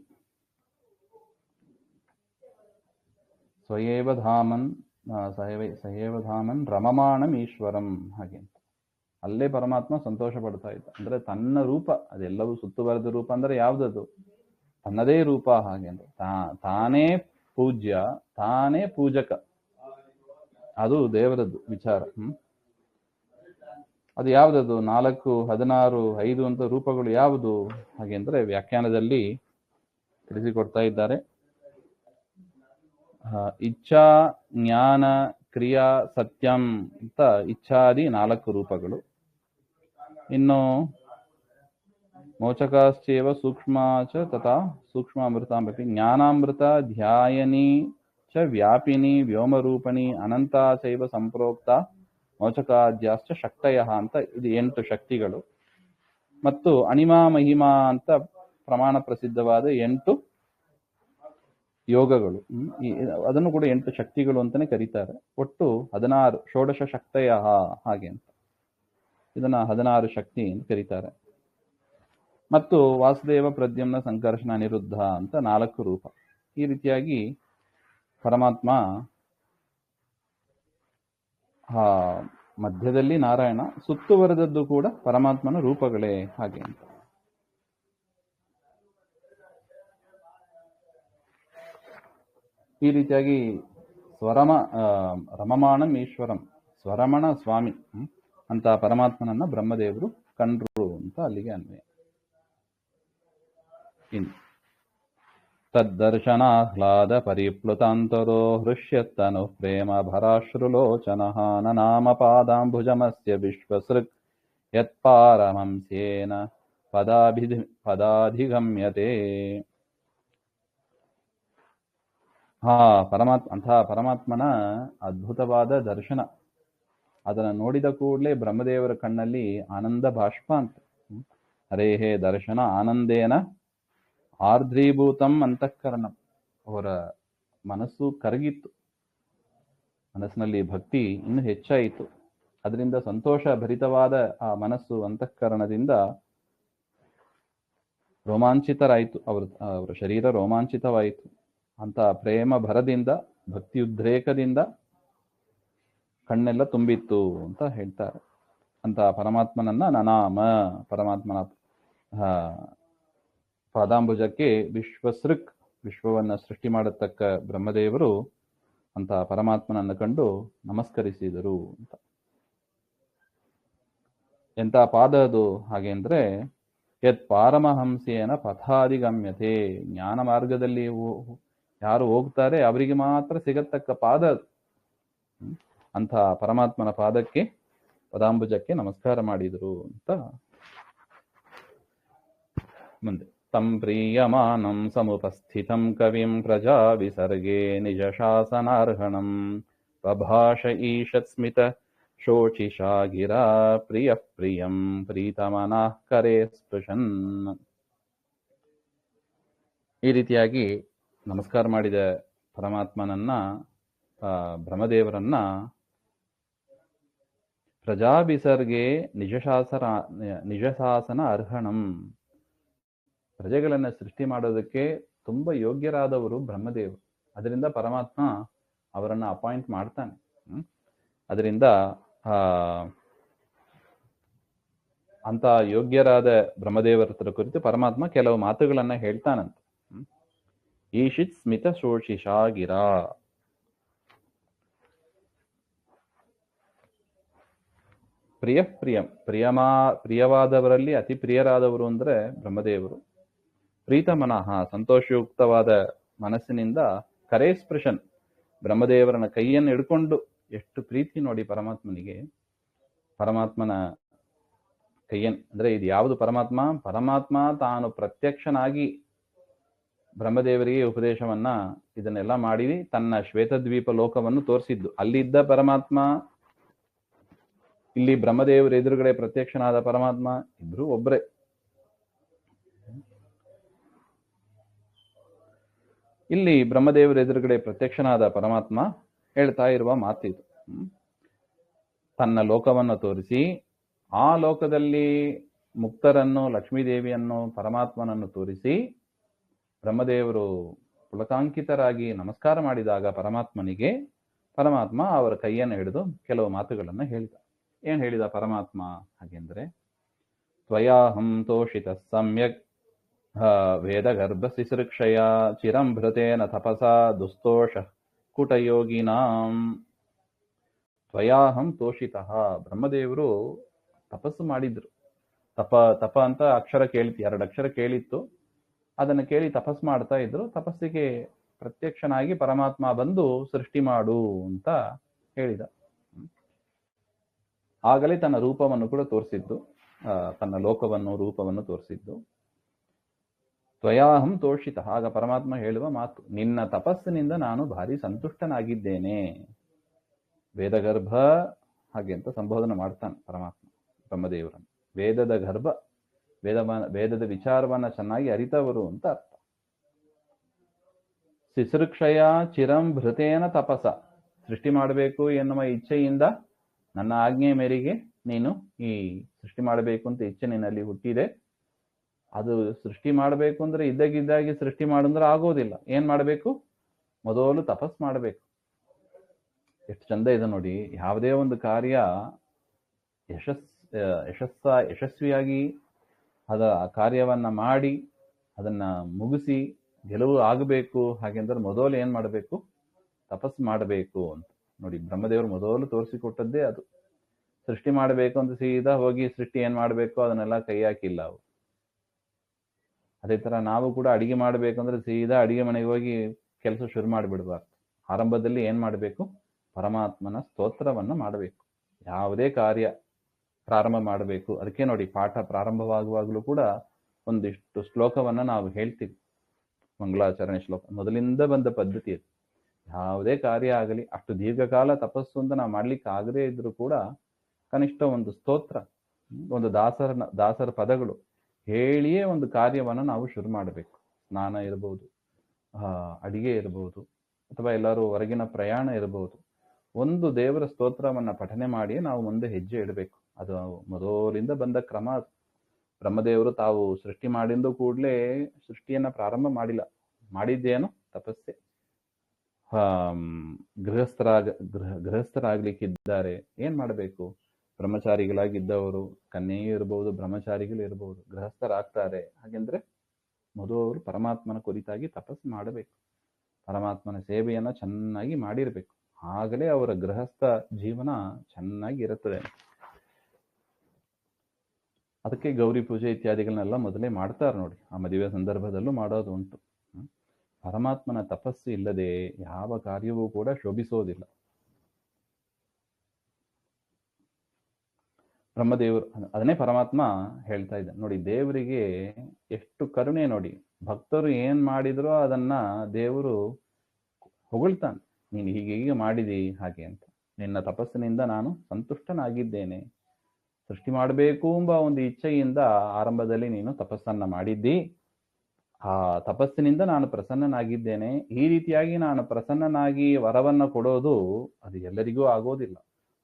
ಸ್ವಯೇವ ಧಾಮನ್ ರಮಮಾಣಂ ಈಶ್ವರಂ. ಹಾಗೆ ಅಂತ ಅಲ್ಲೇ ಪರಮಾತ್ಮ ಸಂತೋಷ ಪಡ್ತಾ ಇದ್ದ. ಅಂದ್ರೆ ತನ್ನ ರೂಪ, ಅದೆಲ್ಲವೂ ಸುತ್ತುವರೆದ ರೂಪ ಅಂದ್ರೆ ಯಾವ್ದದು? ತನ್ನದೇ ರೂಪ. ಹಾಗೆ ಅಂದ್ರೆ ತಾನೇ ಪೂಜ್ಯ, ತಾನೇ ಪೂಜಕ. ಅದು ದೇವರದ್ದು ವಿಚಾರ. ಅದು ಯಾವ್ದದು? 4, 16, 5 ಅಂತ ರೂಪಗಳು ಯಾವುದು? ಹಾಗೆ ಅಂದ್ರೆ ವ್ಯಾಖ್ಯಾನದಲ್ಲಿ ತಿಳಿಸಿಕೊಡ್ತಾ ಇದ್ದಾರೆ. ಇಚ್ಛಾ ಜ್ಞಾನ ಕ್ರಿಯಾ ಸತ್ಯಂ ಅಂತ ಇಚ್ಛಾದಿ 4 ರೂಪಗಳು. ಇನ್ನು ಮೋಚಕಾಶ್ಚೇವ ಸೂಕ್ಷ್ಮ ಚ ತಥಾ ಸೂಕ್ಷ್ಮಾಮೃತಾಂಬಿ ಜ್ಞಾನಾಮೃತ ಧ್ಯಾಯನಿ ಚ ವ್ಯಾಪಿನಿ ವ್ಯೋಮರೂಪಣಿ ಅನಂತಾ ಚೈವ ಸಂಪ್ರೋಕ್ತ ಮೋಚಕಾದ್ಯಾಶ್ಚ ಶಕ್ತಯ ಅಂತ ಇದು 8 ಶಕ್ತಿಗಳು. ಮತ್ತು ಅಣಿಮಾ ಮಹಿಮಾ ಅಂತ ಪ್ರಮಾಣ ಪ್ರಸಿದ್ಧವಾದ 8 ಯೋಗಗಳು. ಅದನ್ನು ಕೂಡ 8 ಶಕ್ತಿಗಳು ಅಂತಾನೆ ಕರೀತಾರೆ. ಒಟ್ಟು 16 ಷೋಡಶ ಶಕ್ತಯ ಹಾಗೆ ಅಂತ ಇದನ್ನ 16 ಶಕ್ತಿ ಅಂತ ಕರೀತಾರೆ. ಮತ್ತು ವಾಸುದೇವ ಪ್ರದ್ಯುಮ್ನ ಸಂಕರ್ಷಣ ಅನಿರುದ್ಧ ಅಂತ 4 ರೂಪ. ಈ ರೀತಿಯಾಗಿ ಪರಮಾತ್ಮ ಮಧ್ಯದಲ್ಲಿ ನಾರಾಯಣ, ಸುತ್ತುವರೆದದ್ದು ಕೂಡ ಪರಮಾತ್ಮನ ರೂಪಗಳೇ ಹಾಗೆ ಅಂತ. ಈ ರೀತಿಯಾಗಿ ರಮಮಾಣಂ ಈಶ್ವರಂ, ಸ್ವರಮಣ ಸ್ವಾಮಿ ಅಂತ ಪರಮಾತ್ಮನನ್ನ ಬ್ರಹ್ಮದೇವರು ಕಂಡ್ರು ಅಂತ ಅಲ್ಲಿಗೆ ಅನ್ವಯ. ಇನ್ನು ತದ್ದರ್ಶನಾಹ್ಲಾದ ಪರಿಪ್ಲುತಾಂತರೋ ಹೃಷ್ಯತ್ತನು ಪ್ರೇಮ ಭರಾಶ್ರುಲೋಚನಃ ನನಾಮ ಪಾದಾಂಬುಜಮಸ್ಯ ವಿಶ್ವಸೃಕ್ ಯತ್ಪಾರಮಂಸ್ಯೇನ ಪದಾಧಿಗಮ್ಯತೆ. ಅಂತಹ ಪರಮಾತ್ಮನ ಅದ್ಭುತವಾದ ದರ್ಶನ, ಅದನ್ನು ನೋಡಿದ ಕೂಡಲೇ ಬ್ರಹ್ಮದೇವರ ಕಣ್ಣಲ್ಲಿ ಆನಂದ ಬಾಷ್ಪ ಅಂತ. ಹರೇಹೇ ದರ್ಶನ ಆನಂದೇನ ಆರ್ದ್ರೀಭೂತಂ ಅಂತಃಕರಣಂ. ಅವರ ಮನಸ್ಸು ಕರಗಿತ್ತು, ಮನಸ್ಸಿನಲ್ಲಿ ಭಕ್ತಿ ಇನ್ನೂ ಹೆಚ್ಚಾಯಿತು. ಅದರಿಂದ ಸಂತೋಷ ಭರಿತವಾದ ಆ ಮನಸ್ಸು ಅಂತಃಕರಣದಿಂದ ರೋಮಾಂಚಿತರಾಯಿತು. ಅವರ ಶರೀರ ರೋಮಾಂಚಿತವಾಯಿತು. ಅಂತ ಪ್ರೇಮ ಭರದಿಂದ, ಭಕ್ತಿ ಉದ್ರೇಕದಿಂದ ಕಣ್ಣೆಲ್ಲ ತುಂಬಿತ್ತು ಅಂತ ಹೇಳ್ತಾರೆ. ಅಂತ ಪರಮಾತ್ಮನನ್ನ ನನಾಮ, ಪರಮಾತ್ಮನ ಪಾದಾಂಬುಜಕ್ಕೆ ವಿಶ್ವಸೃಕ್, ವಿಶ್ವವನ್ನು ಸೃಷ್ಟಿ ಮಾಡತಕ್ಕ ಬ್ರಹ್ಮದೇವರು ಅಂತ ಪರಮಾತ್ಮನನ್ನು ಕಂಡು ನಮಸ್ಕರಿಸಿದರು ಅಂತ. ಎಂಥ ಪಾದ ಅದು? ಹಾಗೆ ಅಂದ್ರೆ ಯತ್ ಪಾರಮಹಂಸೇನ ಪಥಾಧಿಗಮ್ಯತೆ, ಜ್ಞಾನ ಮಾರ್ಗದಲ್ಲಿ ಯಾರು ಹೋಗ್ತಾರೆ ಅವರಿಗೆ ಮಾತ್ರ ಸಿಗತಕ್ಕ ಪಾದ ಅದು. ಅಂಥ ಪರಮಾತ್ಮನ ಪಾದಕ್ಕೆ, ಪದಾಂಬುಜಕ್ಕೆ ನಮಸ್ಕಾರ ಮಾಡಿದರು ಅಂತ ಮುಂದೆ. ತಂ ಪ್ರೀಯಮಾನಂ ಸಮುಪಸ್ಥಿತಂ ಕವಿಂ ಪ್ರಜಾ ವಿಸರ್ಗೇ ನಿಜ ಶಾಸನಾರ್ಹಣಂ ಬಭಾಷ ಈಷತ್ ಸ್ಮಿತ ಶೋಚಿಷಾ ಗಿರಾ ಪ್ರಿಯ ಪ್ರಿಯಂ ಪ್ರೀತಮನಃ ಕರೆ ಸ್ಪೃಶನ್. ಈ ರೀತಿಯಾಗಿ ನಮಸ್ಕಾರ ಮಾಡಿದ ಪರಮಾತ್ಮನನ್ನ, ಬ್ರಹ್ಮದೇವರನ್ನ ಪ್ರಜಾಭಿಸರ್ಗೆ ನಿಜಶಾಸನ ಅರ್ಹಣಂ, ಪ್ರಜೆಗಳನ್ನು ಸೃಷ್ಟಿ ಮಾಡೋದಕ್ಕೆ ತುಂಬ ಯೋಗ್ಯರಾದವರು ಬ್ರಹ್ಮದೇವರು. ಅದರಿಂದ ಪರಮಾತ್ಮ ಅವರನ್ನು ಅಪಾಯಿಂಟ್ ಮಾಡ್ತಾನೆ. ಅದರಿಂದ ಅಂತ ಯೋಗ್ಯರಾದ ಬ್ರಹ್ಮದೇವರ ಕುರಿತು ಪರಮಾತ್ಮ ಕೆಲವು ಮಾತುಗಳನ್ನ ಹೇಳ್ತಾನಂತ. ಈಶಿತ್ ಸ್ಮಿತ ಶೋಷಿಷಾ ಗಿರಾ, ಪ್ರಿಯವಾದವರಲ್ಲಿ ಅತಿ ಪ್ರಿಯರಾದವರು ಅಂದ್ರೆ ಬ್ರಹ್ಮದೇವರು. ಪ್ರೀತಮನಃ, ಸಂತೋಷಯುಕ್ತವಾದ ಮನಸ್ಸಿನಿಂದ ಕರೆ ಸ್ಪೃಶನ್, ಬ್ರಹ್ಮದೇವರನ ಕೈಯನ್ನು ಹಿಡ್ಕೊಂಡು, ಎಷ್ಟು ಪ್ರೀತಿ ನೋಡಿ ಪರಮಾತ್ಮನಿಗೆ. ಪರಮಾತ್ಮನ ಕೈಯನ್ನು ಅಂದ್ರೆ ಇದು ಯಾವುದು ಪರಮಾತ್ಮ? ಪರಮಾತ್ಮ ತಾನು ಪ್ರತ್ಯಕ್ಷನಾಗಿ ಬ್ರಹ್ಮದೇವರಿಗೆ ಉಪದೇಶವನ್ನ ಇದನ್ನೆಲ್ಲ ಮಾಡಿ ತನ್ನ ಶ್ವೇತದ್ವೀಪ ಲೋಕವನ್ನು ತೋರಿಸಿದ್ದು. ಅಲ್ಲಿದ್ದ ಪರಮಾತ್ಮ, ಇಲ್ಲಿ ಬ್ರಹ್ಮದೇವರ ಎದುರುಗಡೆ ಪ್ರತ್ಯಕ್ಷನಾದ ಪರಮಾತ್ಮ, ಇಬ್ರು ಒಬ್ಬರೇ. ಇಲ್ಲಿ ಬ್ರಹ್ಮದೇವರ ಎದುರುಗಡೆ ಪ್ರತ್ಯಕ್ಷನಾದ ಪರಮಾತ್ಮ ಹೇಳ್ತಾ ಇರುವ ಮಾತಿದು. ತನ್ನ ಲೋಕವನ್ನು ತೋರಿಸಿ, ಆ ಲೋಕದಲ್ಲಿ ಮುಕ್ತರನ್ನು, ಲಕ್ಷ್ಮೀದೇವಿಯನ್ನು, ಪರಮಾತ್ಮನನ್ನು ತೋರಿಸಿ ಬ್ರಹ್ಮದೇವರು ಪುಳಕಾಂಕಿತರಾಗಿ ನಮಸ್ಕಾರ ಮಾಡಿದಾಗ ಪರಮಾತ್ಮನಿಗೆ, ಪರಮಾತ್ಮ ಅವರ ಕೈಯನ್ನು ಹಿಡಿದು ಕೆಲವು ಮಾತುಗಳನ್ನು ಹೇಳಿದ. ಏನ್ ಹೇಳಿದ ಪರಮಾತ್ಮ ಹಾಗೆಂದ್ರೆ, ತ್ವಯಾಹಂ ತೋಷಿತ ಸಮ್ಯಕ್ ವೇದಗರ್ಭ ಸಿಸೃಕ್ಷಯ ಚಿರಂ ಭೃತೇನ ತಪಸಾ ದುಸ್ತೋಷ ಕುಟಯೋಗಿನಾಂ. ತ್ವಯಾಹಂ ತೋಷಿತಃ, ಬ್ರಹ್ಮದೇವರು ತಪಸ್ಸು ಮಾಡಿದ್ರು. ತಪ ಅಂತ ಅಕ್ಷರ ಕೇಳಿತ್ತು, 2 ಅಕ್ಷರ ಕೇಳಿತ್ತು. ಅದನ್ನು ಕೇಳಿ ತಪಸ್ಸು ಮಾಡ್ತಾ ಇದ್ರು. ತಪಸ್ಸಿಗೆ ಪ್ರತ್ಯಕ್ಷನಾಗಿ ಪರಮಾತ್ಮ ಬಂದು ಸೃಷ್ಟಿ ಮಾಡು ಅಂತ ಹೇಳಿದ. ಆಗಲೇ ತನ್ನ ರೂಪವನ್ನು ಕೂಡ ತೋರಿಸಿದ್ದು, ತನ್ನ ಲೋಕವನ್ನು, ರೂಪವನ್ನು ತೋರಿಸಿದ್ದು. ತ್ವಯಾಹಂ ತೋಷಿತ, ಆಗ ಪರಮಾತ್ಮ ಹೇಳುವ ಮಾತು, ನಿನ್ನ ತಪಸ್ಸಿನಿಂದ ನಾನು ಭಾರಿ ಸಂತುಷ್ಟನಾಗಿದ್ದೇನೆ. ವೇದಗರ್ಭ ಹಾಗೆ ಅಂತ ಸಂಬೋಧನೆ ಮಾಡ್ತಾನೆ ಪರಮಾತ್ಮ ಬ್ರಹ್ಮದೇವರನ್ನು. ವೇದದ ಗರ್ಭ, ವೇದದ ವಿಚಾರವನ್ನ ಚೆನ್ನಾಗಿ ಅರಿತವರು ಅಂತ ಅರ್ಥ. ಸಿಸೃಕ್ಷಯ ಚಿರಂ ಭೃತೇನ ತಪಸ, ಸೃಷ್ಟಿ ಮಾಡಬೇಕು ಎನ್ನುವ ಇಚ್ಛೆಯಿಂದ ನನ್ನ ಆಜ್ಞೆ ಮೇರೆಗೆ ನೀನು ಈ ಸೃಷ್ಟಿ ಮಾಡಬೇಕು ಅಂತ ಇಚ್ಛೆ ನಿನ್ನಲ್ಲಿ ಹುಟ್ಟಿದೆ. ಅದು ಸೃಷ್ಟಿ ಮಾಡಬೇಕು ಅಂದ್ರೆ ಇದ್ದಾಗಿದ್ದಾಗಿ ಸೃಷ್ಟಿ ಮಾಡಿದ್ರೆ ಆಗೋದಿಲ್ಲ. ಏನ್ ಮಾಡಬೇಕು? ಮೊದಲು ತಪಸ್ ಮಾಡಬೇಕು. ಎಷ್ಟು ಚಂದ ಇದೆ ನೋಡಿ. ಯಾವುದೇ ಒಂದು ಕಾರ್ಯ ಯಶಸ್ವಿಯಾಗಿ ಆ ಕಾರ್ಯವನ್ನ ಮಾಡಿ ಅದನ್ನ ಮುಗಿಸಿ ಗೆಲುವು ಆಗಬೇಕು ಹಾಗೆಂದ್ರೆ ಮೊದಲು ಏನ್ ಮಾಡಬೇಕು? ತಪಸ್ ಮಾಡಬೇಕು ಅಂತ ನೋಡಿ. ಬ್ರಹ್ಮದೇವರು ಮೊದಲು ತೋರಿಸಿಕೊಟ್ಟದ್ದೇ ಅದು. ಸೃಷ್ಟಿ ಮಾಡಬೇಕು ಅಂತ ಸೀದಾ ಹೋಗಿ ಸೃಷ್ಟಿ ಏನ್ ಮಾಡಬೇಕು ಅದನ್ನೆಲ್ಲ ಕೈ ಹಾಕಿಲ್ಲ ಅವರು. ಅದೇ ತರ ನಾವು ಕೂಡ ಅಡಿಗೆ ಮಾಡಬೇಕು ಅಂದ್ರೆ ಸೀದಾ ಅಡಿಗೆ ಮನೆಗೆ ಹೋಗಿ ಕೆಲಸ ಶುರು ಮಾಡಿಬಿಡ್ಬಾರ್ದು. ಆರಂಭದಲ್ಲಿ ಏನ್ ಮಾಡಬೇಕು? ಪರಮಾತ್ಮನ ಸ್ತೋತ್ರವನ್ನ ಮಾಡಬೇಕು. ಯಾವುದೇ ಕಾರ್ಯ ಪ್ರಾರಂಭ ಮಾಡಬೇಕು. ಅದಕ್ಕೆ ನೋಡಿ, ಪಾಠ ಪ್ರಾರಂಭವಾಗುವಾಗಲೂ ಕೂಡ ಒಂದಿಷ್ಟು ಶ್ಲೋಕವನ್ನ ನಾವು ಹೇಳ್ತೀವಿ. ಮಂಗಳಾಚರಣೆ ಶ್ಲೋಕ ಮೊದಲಿಂದ ಬಂದ ಪದ್ಧತಿ ಅದು. ಯಾವುದೇ ಕಾರ್ಯ ಆಗಲಿ, ಅಷ್ಟು ದೀರ್ಘಕಾಲ ತಪಸ್ಸು ಅಂತ ನಾವು ಮಾಡ್ಲಿಕ್ಕೆ ಆಗದೇ ಇದ್ರು ಕೂಡ ಕನಿಷ್ಠ ಒಂದು ಸ್ತೋತ್ರ, ಒಂದು ದಾಸರ ಪದಗಳು ಹೇಳಿಯೇ ಒಂದು ಕಾರ್ಯವನ್ನ ನಾವು ಶುರು ಮಾಡಬೇಕು. ಸ್ನಾನ ಇರಬಹುದು, ಅಡಿಗೆ ಇರಬಹುದು, ಅಥವಾ ಎಲ್ಲರೂ ಹೊರಗಿನ ಪ್ರಯಾಣ ಇರಬಹುದು. ಒಂದು ದೇವರ ಸ್ತೋತ್ರವನ್ನ ಪಠನೆ ಮಾಡಿಯೇ ನಾವು ಮುಂದೆ ಹೆಜ್ಜೆ ಇಡಬೇಕು. ಅದು ಮೊದಲಿಂದ ಬಂದ ಕ್ರಮ ಅದು. ಬ್ರಹ್ಮದೇವರು ತಾವು ಸೃಷ್ಟಿ ಮಾಡಿಂದು ಕೂಡಲೇ ಸೃಷ್ಟಿಯನ್ನ ಪ್ರಾರಂಭ ಮಾಡಿಲ್ಲ. ಮಾಡಿದ್ದೇನು? ತಪಸ್ಸೆ. ಗೃಹಸ್ಥರಾಗ್ಲಿಕ್ಕಿದ್ದಾರೆ, ಏನ್ ಮಾಡಬೇಕು? ಬ್ರಹ್ಮಚಾರಿಗಳಾಗಿದ್ದವರು, ಕನ್ಯೆಯೂ ಇರಬಹುದು, ಬ್ರಹ್ಮಚಾರಿಗಳು ಇರಬಹುದು, ಗೃಹಸ್ಥರಾಗ್ತಾರೆ. ಹಾಗೆಂದ್ರೆ ಮೊದಲು ಪರಮಾತ್ಮನ ಕುರಿತಾಗಿ ತಪಸ್ಸು ಮಾಡಬೇಕು. ಪರಮಾತ್ಮನ ಸೇವೆಯನ್ನ ಚೆನ್ನಾಗಿ ಮಾಡಿರ್ಬೇಕು. ಆಗಲೇ ಅವರ ಗೃಹಸ್ಥ ಜೀವನ ಚೆನ್ನಾಗಿ ಇರುತ್ತದೆ. ಅದಕ್ಕೆ ಗೌರಿ ಪೂಜೆ ಇತ್ಯಾದಿಗಳನ್ನೆಲ್ಲ ಮೊದಲೇ ಮಾಡ್ತಾರೆ ನೋಡಿ. ಆ ಮದುವೆ ಸಂದರ್ಭದಲ್ಲೂ ಮಾಡೋದು ಉಂಟು. ಪರಮಾತ್ಮನ ತಪಸ್ಸು ಇಲ್ಲದೆ ಯಾವ ಕಾರ್ಯವೂ ಕೂಡ ಶೋಭಿಸೋದಿಲ್ಲ. ಬ್ರಹ್ಮದೇವರು ಅದನ್ನೇ ಪರಮಾತ್ಮ ಹೇಳ್ತಾ ಇದ್ದ ನೋಡಿ. ದೇವರಿಗೆ ಎಷ್ಟು ಕರುಣೆ ನೋಡಿ. ಭಕ್ತರು ಏನ್ ಮಾಡಿದ್ರೋ ಅದನ್ನ ದೇವರು ಹೊಗಳ್ತಾನೆ. ನೀನು ಹೀಗೆ ಮಾಡಿದಿ ಹಾಗೆ ಅಂತ. ನಿನ್ನ ತಪಸ್ಸಿನಿಂದ ನಾನು ಸಂತುಷ್ಟನಾಗಿದ್ದೇನೆ. ಸೃಷ್ಟಿ ಮಾಡಬೇಕು ಎಂಬ ಒಂದು ಇಚ್ಛೆಯಿಂದ ಆರಂಭದಲ್ಲಿ ನೀನು ತಪಸ್ಸನ್ನ ಮಾಡಿದ್ದಿ. ಆ ತಪಸ್ಸಿನಿಂದ ನಾನು ಪ್ರಸನ್ನನಾಗಿದ್ದೇನೆ. ಈ ರೀತಿಯಾಗಿ ನಾನು ಪ್ರಸನ್ನನಾಗಿ ವರವನ್ನ ಕೊಡೋದು ಅದು ಎಲ್ಲರಿಗೂ ಆಗೋದಿಲ್ಲ.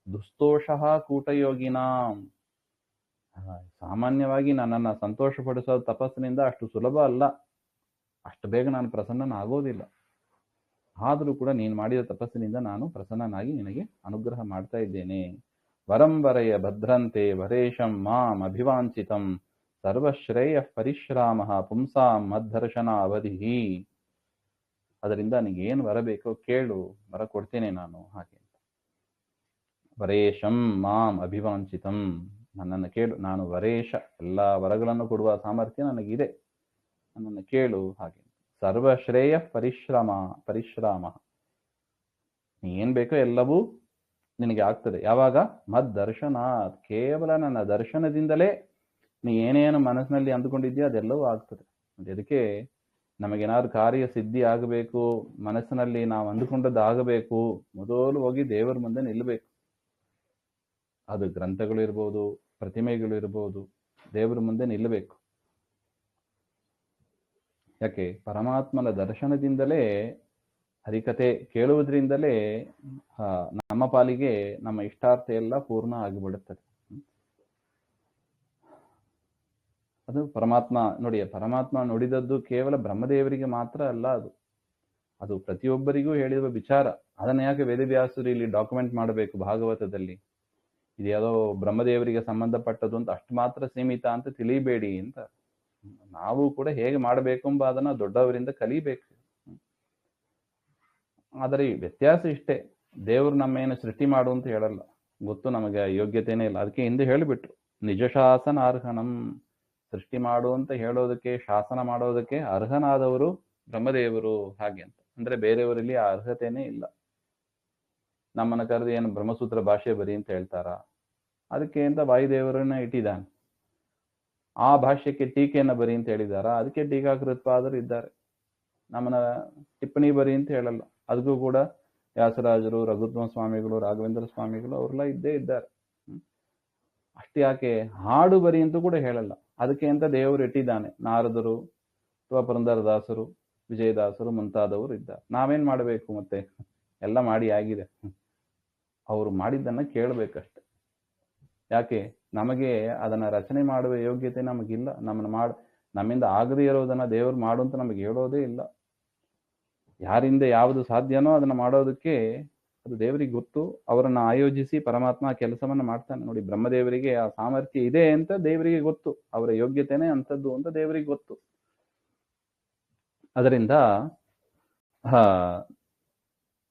ದುಸ್ತೋಷಃ ಕೂಟಯೋಗಿನ. ಸಾಮಾನ್ಯವಾಗಿ ನನ್ನನ್ನು ಸಂತೋಷಪಡಿಸೋ ತಪಸ್ಸಿನಿಂದ ಅಷ್ಟು ಸುಲಭ ಅಲ್ಲ. ಅಷ್ಟು ಬೇಗ ನಾನು ಪ್ರಸನ್ನನಾಗೋದಿಲ್ಲ. ಆದರೂ ಕೂಡ ನೀನು ಮಾಡಿದ ತಪಸ್ಸಿನಿಂದ ನಾನು ಪ್ರಸನ್ನನಾಗಿ ನಿನಗೆ ಅನುಗ್ರಹ ಮಾಡ್ತಾ ಇದ್ದೇನೆ. ವರಂವರಯ ಭದ್ರಂತೆ ವರೇಶಂ ಮಾಂ ಅಭಿವಾಂಚಿತಂ ಸರ್ವಶ್ರೇಯ ಪರಿಶ್ರಾಮ ಪುಂಸಾಂ ಮದ್ದರ್ಶನ ಅವಧಿ. ಅದರಿಂದ ನಿನಗೇನು ವರ ಬೇಕೋ ಕೇಳು, ವರ ಕೊಡ್ತೇನೆ ನಾನು ಹಾಗೆ. ವರೇಶಂ ಮಾಂ ಅಭಿವಾಂಚಿತಂ. ನನ್ನನ್ನು ಕೇಳು, ನಾನು ವರೇಶ, ಎಲ್ಲ ವರಗಳನ್ನು ಕೊಡುವ ಸಾಮರ್ಥ್ಯ ನನಗಿದೆ, ನನ್ನನ್ನು ಕೇಳು ಹಾಗೆ. ಸರ್ವಶ್ರೇಯ ಪರಿಶ್ರಾಮ. ನೀ ಏನ್ ಬೇಕೋ ಎಲ್ಲವೂ ನಿನಗೆ ಆಗ್ತದೆ. ಯಾವಾಗ? ಮದ್ದರ್ಶನಾತ್. ಕೇವಲ ನನ್ನ ದರ್ಶನದಿಂದಲೇ ನೀ ಏನೇನು ಮನಸ್ಸಿನಲ್ಲಿ ಅಂದುಕೊಂಡಿದ್ಯಾ ಅದೆಲ್ಲವೂ ಆಗ್ತದೆ. ಅದಕ್ಕೆ ನಮಗೇನಾದ್ರು ಕಾರ್ಯ ಸಿದ್ಧಿ ಆಗಬೇಕು, ಮನಸ್ಸಿನಲ್ಲಿ ನಾವು ಅಂದುಕೊಂಡದ್ದು ಆಗಬೇಕು, ಮೊದಲು ಹೋಗಿ ದೇವರ ಮುಂದೆ ನಿಲ್ಲಬೇಕು. ಅದು ಗ್ರಂಥಗಳು ಇರ್ಬೋದು, ಪ್ರತಿಮೆಗಳು ಇರ್ಬೋದು, ದೇವರ ಮುಂದೆ ನಿಲ್ಲಬೇಕು. ಯಾಕೆ? ಪರಮಾತ್ಮನ ದರ್ಶನದಿಂದಲೇ, ಹರಿಕತೆ ಕೇಳುವುದರಿಂದಲೇ ನಮ್ಮ ಪಾಲಿಗೆ ನಮ್ಮ ಇಷ್ಟಾರ್ಥ ಎಲ್ಲ ಪೂರ್ಣ ಆಗಿಬಿಡುತ್ತದೆ. ಅದು ಪರಮಾತ್ಮ ನೋಡಿ. ಪರಮಾತ್ಮ ನುಡಿದದ್ದು ಕೇವಲ ಬ್ರಹ್ಮದೇವರಿಗೆ ಮಾತ್ರ ಅಲ್ಲ, ಅದು ಪ್ರತಿಯೊಬ್ಬರಿಗೂ ಹೇಳಿರುವ ವಿಚಾರ. ಅದನ್ನ ಯಾಕೆ ವೇದವ್ಯಾಸರು ಇಲ್ಲಿ ಡಾಕ್ಯುಮೆಂಟ್ ಮಾಡಬೇಕು ಭಾಗವತದಲ್ಲಿ? ಇದು ಯಾವುದೋ ಬ್ರಹ್ಮದೇವರಿಗೆ ಸಂಬಂಧಪಟ್ಟದ್ದು ಅಂತ ಅಷ್ಟು ಮಾತ್ರ ಸೀಮಿತ ಅಂತ ತಿಳಿಬೇಡಿ ಅಂತ. ನಾವು ಕೂಡ ಹೇಗೆ ಮಾಡಬೇಕು ಎಂಬ ಅದನ್ನ ದೊಡ್ಡವರಿಂದ ಕಲಿಬೇಕು. ಆದರೆ ವ್ಯತ್ಯಾಸ ಇಷ್ಟೇ, ದೇವರು ನಮ್ಮೇನು ಸೃಷ್ಟಿ ಮಾಡು ಅಂತ ಹೇಳಲ್ಲ, ಗೊತ್ತು ನಮಗೆ ಯೋಗ್ಯತೆನೇ ಇಲ್ಲ. ಅದಕ್ಕೆ ಹಿಂದೆ ಹೇಳಿಬಿಟ್ರು, ನಿಜ ಶಾಸನ ಅರ್ಹನಂ. ಸೃಷ್ಟಿ ಮಾಡು ಅಂತ ಹೇಳೋದಕ್ಕೆ, ಶಾಸನ ಮಾಡೋದಕ್ಕೆ ಅರ್ಹನಾದವರು ಬ್ರಹ್ಮದೇವರು ಹಾಗೆ ಅಂತ. ಅಂದ್ರೆ ಬೇರೆಯವರಲ್ಲಿ ಆ ಅರ್ಹತೆನೇ ಇಲ್ಲ. ನಮ್ಮನ್ನ ಕರೆದು ಏನು ಬ್ರಹ್ಮಸೂತ್ರ ಭಾಷೆ ಬರಿ ಅಂತ ಹೇಳ್ತಾರ? ಅದಕ್ಕೆ ಅಂತ ವಾಯುದೇವರನ್ನ ಇಟ್ಟಿದ್ದಾನೆ. ಆ ಭಾಷ್ಯಕ್ಕೆ ಟೀಕೆಯನ್ನ ಬರಿ ಅಂತ ಹೇಳಿದಾರ? ಅದಕ್ಕೆ ಟೀಕಾಕೃತ್ಪಾದರು ಇದ್ದಾರೆ. ನಮ್ಮನ್ನ ಟಿಪ್ಪಣಿ ಬರಿ ಅಂತ ಹೇಳಲ್ಲ, ಅದಕ್ಕೂ ಕೂಡ ವ್ಯಾಸರಾಜರು, ರಘುತ್ಮ ಸ್ವಾಮಿಗಳು, ರಾಘವೇಂದ್ರ ಸ್ವಾಮಿಗಳು ಅವರೆಲ್ಲ ಇದ್ದೇ ಇದ್ದಾರೆ. ಅಷ್ಟೇ ಯಾಕೆ, ಹಾಡು ಬರಿ ಅಂತೂ ಕೂಡ ಹೇಳಲ್ಲ. ಅದಕ್ಕೆ ಅಂತ ದೇವರು ಇಟ್ಟಿದ್ದಾನೆ. ನಾರದರು ಅಥವಾ ಪುರಂದರದಾಸರು, ವಿಜಯದಾಸರು ಮುಂತಾದವರು ಇದ್ದಾರೆ. ನಾವೇನ್ ಮಾಡಬೇಕು? ಮತ್ತೆ ಎಲ್ಲ ಮಾಡಿ ಆಗಿದೆ. ಅವರು ಮಾಡಿದ್ದನ್ನ ಕೇಳಬೇಕಷ್ಟೆ. ಯಾಕೆ? ನಮಗೆ ಅದನ್ನ ರಚನೆ ಮಾಡುವ ಯೋಗ್ಯತೆ ನಮಗಿಲ್ಲ. ನಮ್ಮಿಂದ ಆಗದೇ ಇರೋದನ್ನ ದೇವರು ಮಾಡು ಅಂತ ನಮಗೆ ಹೇಳೋದೇ ಇಲ್ಲ. ಯಾರಿಂದ ಯಾವುದು ಸಾಧ್ಯನೋ ಅದನ್ನ ಮಾಡೋದಕ್ಕೆ ಅದು ದೇವರಿಗೆ ಗೊತ್ತು. ಅವರನ್ನ ಆಯೋಜಿಸಿ ಪರಮಾತ್ಮ ಕೆಲಸವನ್ನ ಮಾಡ್ತಾನೆ ನೋಡಿ. ಬ್ರಹ್ಮದೇವರಿಗೆ ಆ ಸಾಮರ್ಥ್ಯ ಇದೆ ಅಂತ ದೇವರಿಗೆ ಗೊತ್ತು, ಅವರ ಯೋಗ್ಯತೆನೇ ಅಂಥದ್ದು ಅಂತ ದೇವರಿಗೆ ಗೊತ್ತು. ಅದರಿಂದ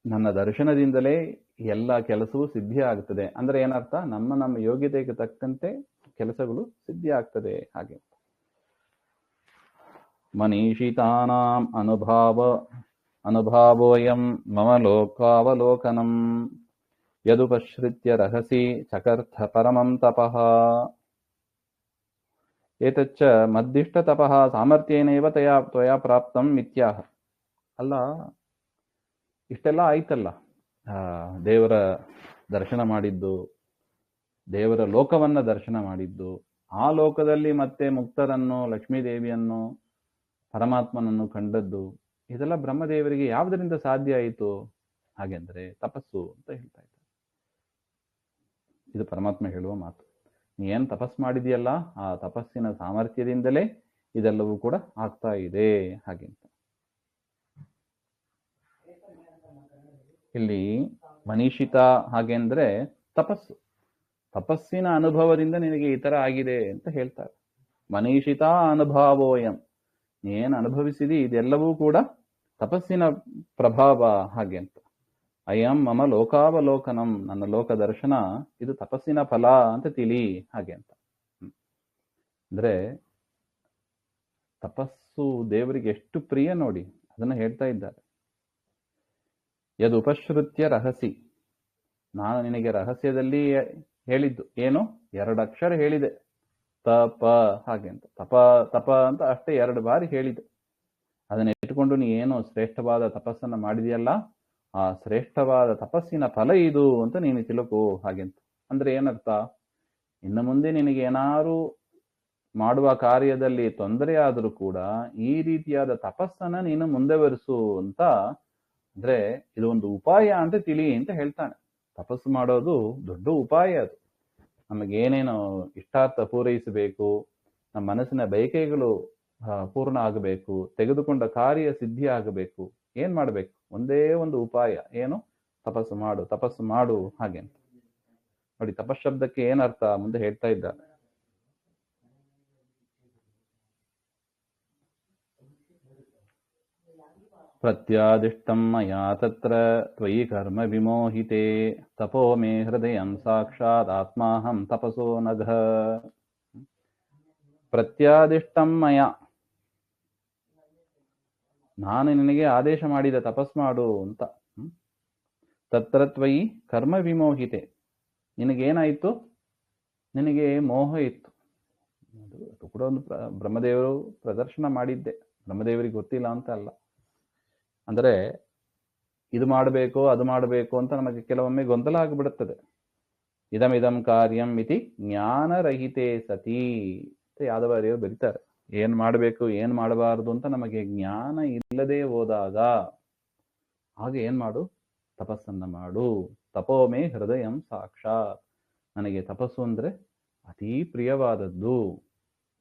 ನನ್ನ ದರ್ಶನದಿಂದಲೇ ಎಲ್ಲ ಕೆಲಸವೂ ಸಿದ್ಧಿ ಆಗ್ತದೆ. ಅಂದ್ರೆ ಏನರ್ಥ? ನಮ್ಮ ಯೋಗ್ಯತೆಗೆ ತಕ್ಕಂತೆ ಕೆಲಸಗಳು ಸಿದ್ಧಿ ಆಗ್ತದೆ ಹಾಗೆ. ಮನೀಷಿತಾನಾಂ ಅನುಭಾವೋಯಂ ಮಮ ಲೋಕಾವಲೋಕನಂ ಯದುಪಶ್ರಿತ್ಯ ರಹಸಿ ಚಕರ್ಥ ಪರಮಂ ತಪಃ ಏತಚ್ಚ ಮದ್ದಿಷ್ಟ ತಪಃ ಸಾಮರ್ಥ್ಯೇನೈವ ತ್ವಯಾ ಪ್ರಾಪ್ತಂ ಮಿಥ್ಯಾಹ. ಅಲ್ಲ, ಇಷ್ಟೆಲ್ಲ ಆಯ್ತಲ್ಲ, ದೇವರ ದರ್ಶನ ಮಾಡಿದ್ದು, ದೇವರ ಲೋಕವನ್ನ ದರ್ಶನ ಮಾಡಿದ್ದು, ಆ ಲೋಕದಲ್ಲಿ ಮತ್ತೆ ಮುಕ್ತರನ್ನು, ಲಕ್ಷ್ಮೀದೇವಿಯನ್ನು, ಪರಮಾತ್ಮನನ್ನು ಕಂಡದ್ದು, ಇದೆಲ್ಲ ಬ್ರಹ್ಮದೇವರಿಗೆ ಯಾವುದರಿಂದ ಸಾಧ್ಯ ಆಯಿತು? ಹಾಗೆಂದ್ರೆ ತಪಸ್ಸು ಅಂತ ಹೇಳ್ತಾ ಇದ್ದಾರೆ. ಇದು ಪರಮಾತ್ಮ ಹೇಳುವ ಮಾತು. ನೀ ಏನ್ ತಪಸ್ ಮಾಡಿದೆಯಲ್ಲ, ಆ ತಪಸ್ಸಿನ ಸಾಮರ್ಥ್ಯದಿಂದಲೇ ಇದೆಲ್ಲವೂ ಕೂಡ ಆಗ್ತಾ ಇದೆ ಹಾಗೆಂತ. ಇಲ್ಲಿ ಮನೀಷಿತ ಹಾಗೆಂದ್ರೆ ತಪಸ್ಸು, ತಪಸ್ಸಿನ ಅನುಭವದಿಂದ ನಿನಗೆ ಈ ತರ ಆಗಿದೆ ಅಂತ ಹೇಳ್ತಾರೆ. ಮನೀಷಿತ ಅನುಭಾವೋಯಂ, ನೀನ್ ಅನುಭವಿಸಿದಿ ಇದೆಲ್ಲವೂ ಕೂಡ ತಪಸ್ಸಿನ ಪ್ರಭಾವ ಹಾಗೆ ಅಂತ. ಅಯಂ ಮಮ ಲೋಕಾವಲೋಕನಂ, ನನ್ನ ಲೋಕ ದರ್ಶನ ಇದು ತಪಸ್ಸಿನ ಫಲ ಅಂತ ತಿಳಿ ಹಾಗೆ ಅಂತ. ಅಂದ್ರೆ ತಪಸ್ಸು ದೇವರಿಗೆ ಎಷ್ಟು ಪ್ರಿಯ ನೋಡಿ, ಅದನ್ನ ಹೇಳ್ತಾ ಇದ್ದಾರೆ. ಯದ್ ಉಪಶ್ರುತ್ಯ ರಹಸಿ, ನಾನು ನಿನಗೆ ರಹಸ್ಯದಲ್ಲಿ ಹೇಳಿದ್ದು ಏನು, 2 ಅಕ್ಷರ ಹೇಳಿದೆ, ತಪ ಹಾಗೆ ಅಂತ. ತಪ ತಪ ಅಂತ ಅಷ್ಟೇ 2 ಬಾರಿ ಹೇಳಿದೆ. ಅದನ್ನ ಇಟ್ಟುಕೊಂಡು ನೀ ಏನು ಶ್ರೇಷ್ಠವಾದ ತಪಸ್ಸನ್ನ ಮಾಡಿದೆಯಲ್ಲ, ಆ ಶ್ರೇಷ್ಠವಾದ ತಪಸ್ಸಿನ ಫಲ ಇದು ಅಂತ ನೀನು ತಿಳ್ಕೋ ಹಾಗೆಂತ. ಅಂದ್ರೆ ಏನರ್ಥ, ಇನ್ನು ಮುಂದೆ ನಿನಗೆ ಏನಾರು ಮಾಡುವ ಕಾರ್ಯದಲ್ಲಿ ತೊಂದರೆ ಆದರೂ ಕೂಡ ಈ ರೀತಿಯಾದ ತಪಸ್ಸನ್ನ ನೀನು ಮುಂದುವರಿಸು ಅಂತ. ಅಂದ್ರೆ ಇದು ಒಂದು ಉಪಾಯ ಅಂತ ತಿಳಿ ಅಂತ ಹೇಳ್ತಾನೆ. ತಪಸ್ಸು ಮಾಡೋದು ದೊಡ್ಡ ಉಪಾಯ. ಅದು ನಮಗೇನೇನು ಇಷ್ಟಾರ್ಥ ಪೂರೈಸಬೇಕು, ನಮ್ಮ ಮನಸ್ಸಿನ ಬಯಕೆಗಳು ಪೂರ್ಣ ಆಗಬೇಕು, ತೆಗೆದುಕೊಂಡ ಕಾರ್ಯ ಸಿದ್ಧಿ ಆಗಬೇಕು, ಏನ್ ಮಾಡ್ಬೇಕು, ಒಂದೇ ಒಂದು ಉಪಾಯ, ಏನು, ತಪಸ್ಸು ಮಾಡು, ತಪಸ್ಸು ಮಾಡು ಹಾಗೆ ಅಂತ. ನೋಡಿ ತಪಶಬ್ದಕ್ಕೆ ಏನರ್ಥ ಮುಂದೆ ಹೇಳ್ತಾ ಇದ್ದಾರೆ. ಪ್ರತ್ಯಾದಿಷ್ಟಂ ಮಯಾ ತತ್ರ ತ್ವಯಿ ಕರ್ಮ ವಿಮೋಹಿತೆ ತಪೋ ಮೇ ಹೃದಯಂ ಸಾಕ್ಷಾತ್ ಆತ್ಮಾಹಂ ತಪಸೋ ನಘ. ಪ್ರತ್ಯಾದಿಷ್ಟಂ ಮಯ, ನಾನು ನಿನಗೆ ಆದೇಶ ಮಾಡಿದ ತಪಸ್ ಮಾಡು ಅಂತ. ತತ್ರ ತ್ವಯಿ ಕರ್ಮ ವಿಮೋಹಿತೆ, ನಿನಗೇನಾಯಿತು, ನಿನಗೆ ಮೋಹ ಇತ್ತು. ಅದು ಕೂಡ ಒಂದು ಬ್ರಹ್ಮದೇವರು ಪ್ರದರ್ಶನ ಮಾಡಿದ್ದೆ, ಬ್ರಹ್ಮದೇವರಿಗೆ ಗೊತ್ತಿಲ್ಲ ಅಂತ ಅಲ್ಲ. ಅಂದರೆ ಇದು ಮಾಡಬೇಕು ಅದು ಮಾಡಬೇಕು ಅಂತ ನಮಗೆ ಕೆಲವೊಮ್ಮೆ ಗೊಂದಲ ಆಗಿಬಿಡುತ್ತದೆ. ಇದಮಿದಂ ಕಾರ್ಯಂ ಇತಿ ಜ್ಞಾನರಹಿತೆ ಸತಿ ಅಂತ ಯಾದವಾರ್ಯರು ಬರೀತಾರೆ. ಏನ್ ಮಾಡಬೇಕು ಏನ್ ಮಾಡಬಾರದು ಅಂತ ನಮಗೆ ಜ್ಞಾನ ಇಲ್ಲದೆ ಹೋದಾಗ ಹಾಗೆ ಏನ್ ಮಾಡು, ತಪಸ್ಸನ್ನ ಮಾಡು. ತಪೋಮೇ ಹೃದಯಂ ಸಾಕ್ಷಾತ್, ನನಗೆ ತಪಸ್ಸು ಅಂದ್ರೆ ಅತೀ ಪ್ರಿಯವಾದದ್ದು.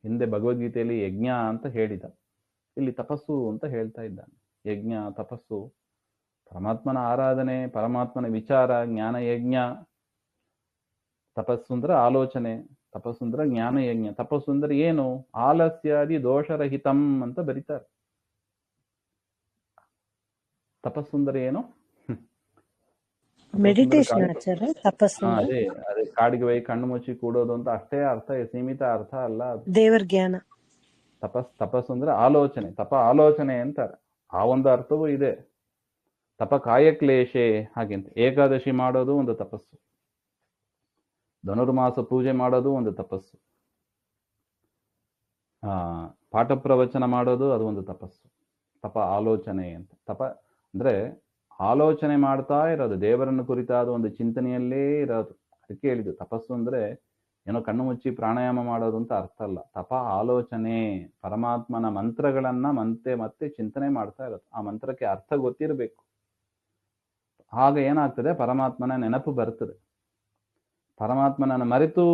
ಹಿಂದೆ ಭಗವದ್ಗೀತೆಯಲ್ಲಿ ಯಜ್ಞ ಅಂತ ಹೇಳಿದ, ಇಲ್ಲಿ ತಪಸ್ಸು ಅಂತ ಹೇಳ್ತಾ ಇದ್ದಾನೆ. ಯಜ್ಞ ತಪಸ್ಸು, ಪರಮಾತ್ಮನ ಆರಾಧನೆ, ಪರಮಾತ್ಮನ ವಿಚಾರ, ಜ್ಞಾನ ಯಜ್ಞ. ತಪಸ್ಸು ಅಂದ್ರೆ ಆಲೋಚನೆ, ತಪಸ್ಸು ಅಂದ್ರೆ ಜ್ಞಾನ ಯಜ್ಞ. ತಪಸ್ಸು ಅಂದ್ರೆ ಏನು, ಆಲಸ್ಯಾದಿ ದೋಷರಹಿತಂ ಅಂತ ಬರೀತಾರೆ. ತಪಸ್ಸು ಅಂದ್ರೆ ಏನು, ಮೆಡಿಟೇಷನ್ ಆಚಾರ್ಯ ತಪಸ್ಸು. ಅದೇ ಅದೇ ಕಾಡಿಗೆ ಹೋಗಿ ಕಣ್ಣು ಮುಚ್ಚಿ ಕೂಡೋದು ಅಂತ ಅಷ್ಟೇ ಅರ್ಥ, ಸೀಮಿತ ಅರ್ಥ ಅಲ್ಲ ಅದು. ದೇವರ ಜ್ಞಾನ. ತಪಸ್ಸು ಅಂದ್ರೆ ಆಲೋಚನೆ, ತಪ ಆಲೋಚನೆ ಅಂತಾರೆ. ಆ ಒಂದು ಅರ್ಥವೂ ಇದೆ. ತಪ ಕಾಯಕ್ಲೇಶೆ ಹಾಗೆಂತ. ಏಕಾದಶಿ ಮಾಡೋದು ಒಂದು ತಪಸ್ಸು, ಧನುರ್ಮಾಸ ಪೂಜೆ ಮಾಡೋದು ಒಂದು ತಪಸ್ಸು, ಪಾಠ ಪ್ರವಚನ ಮಾಡೋದು ಅದು ಒಂದು ತಪಸ್ಸು. ತಪ ಆಲೋಚನೆ ಅಂತ. ತಪ ಅಂದ್ರೆ ಆಲೋಚನೆ ಮಾಡ್ತಾ ಇರೋದು, ದೇವರನ್ನು ಕುರಿತಾದ ಒಂದು ಚಿಂತನೆಯಲ್ಲೇ ಇರೋದು. ಅದಕ್ಕೆ ಹೇಳಿದ್ದು ತಪಸ್ಸು ಅಂದ್ರೆ ಏನೋ ಕಣ್ಣು ಮುಚ್ಚಿ ಪ್ರಾಣಾಯಾಮ ಮಾಡೋದು ಅಂತ ಅರ್ಥ ಅಲ್ಲ. ತಪ ಆಲೋಚನೆ, ಪರಮಾತ್ಮನ ಮಂತ್ರಗಳನ್ನ ಮತ್ತೆ ಮತ್ತೆ ಚಿಂತನೆ ಮಾಡ್ತಾ ಇರೋದು. ಆ ಮಂತ್ರಕ್ಕೆ ಅರ್ಥ ಗೊತ್ತಿರಬೇಕು. ಆಗ ಏನಾಗ್ತದೆ, ಪರಮಾತ್ಮನ ನೆನಪು ಬರ್ತದೆ. ಪರಮಾತ್ಮನನ್ನು ಮರೆತು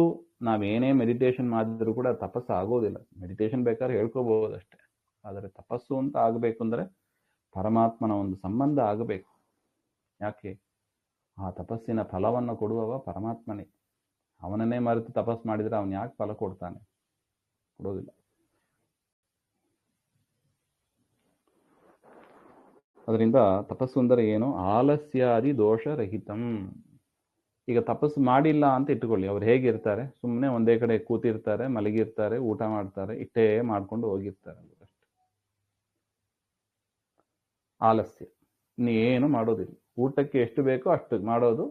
ನಾವೇನೇ ಮೆಡಿಟೇಷನ್ ಮಾಡಿದ್ರು ಕೂಡ ತಪಸ್ಸು ಆಗೋದಿಲ್ಲ. ಮೆಡಿಟೇಷನ್ ಬೇಕಾದ್ರೆ ಹೇಳ್ಕೋಬಹುದಷ್ಟೇ, ಆದರೆ ತಪಸ್ಸು ಅಂತ ಆಗಬೇಕು ಅಂದ್ರೆ ಪರಮಾತ್ಮನ ಒಂದು ಸಂಬಂಧ ಆಗಬೇಕು. ಯಾಕೆ, ಆ ತಪಸ್ಸಿನ ಫಲವನ್ನು ಕೊಡುವವ ಪರಮಾತ್ಮನೇ. ಅವನನ್ನೇ ಮರೆತು ತಪಸ್ಸು ಮಾಡಿದ್ರೆ ಅವನು ಯಾಕೆ ಫಲ ಕೊಡ್ತಾನೆ, ಕೊಡೋದಿಲ್ಲ. ಅದರಿಂದ ತಪಸ್ಸು ಅಂದರೆ ಏನು, ಆಲಸ್ಯಾದಿ ದೋಷರಹಿತಂ. ಈಗ ತಪಸ್ಸು ಮಾಡಿಲ್ಲ ಅಂತ ಇಟ್ಟುಕೊಳ್ಳಿ, ಅವ್ರು ಹೇಗಿರ್ತಾರೆ, ಸುಮ್ಮನೆ ಒಂದೇ ಕಡೆ ಕೂತಿರ್ತಾರೆ, ಮಲಗಿರ್ತಾರೆ, ಊಟ ಮಾಡ್ತಾರೆ, ಇಷ್ಟೇ ಮಾಡ್ಕೊಂಡು ಹೋಗಿರ್ತಾರೆ ಅಷ್ಟೆ. ಆಲಸ್ಯ, ಇನ್ನೇನು ಮಾಡೋದಿಲ್ಲ. ಊಟಕ್ಕೆ ಎಷ್ಟು ಬೇಕೋ ಅಷ್ಟು ಮಾಡೋದು,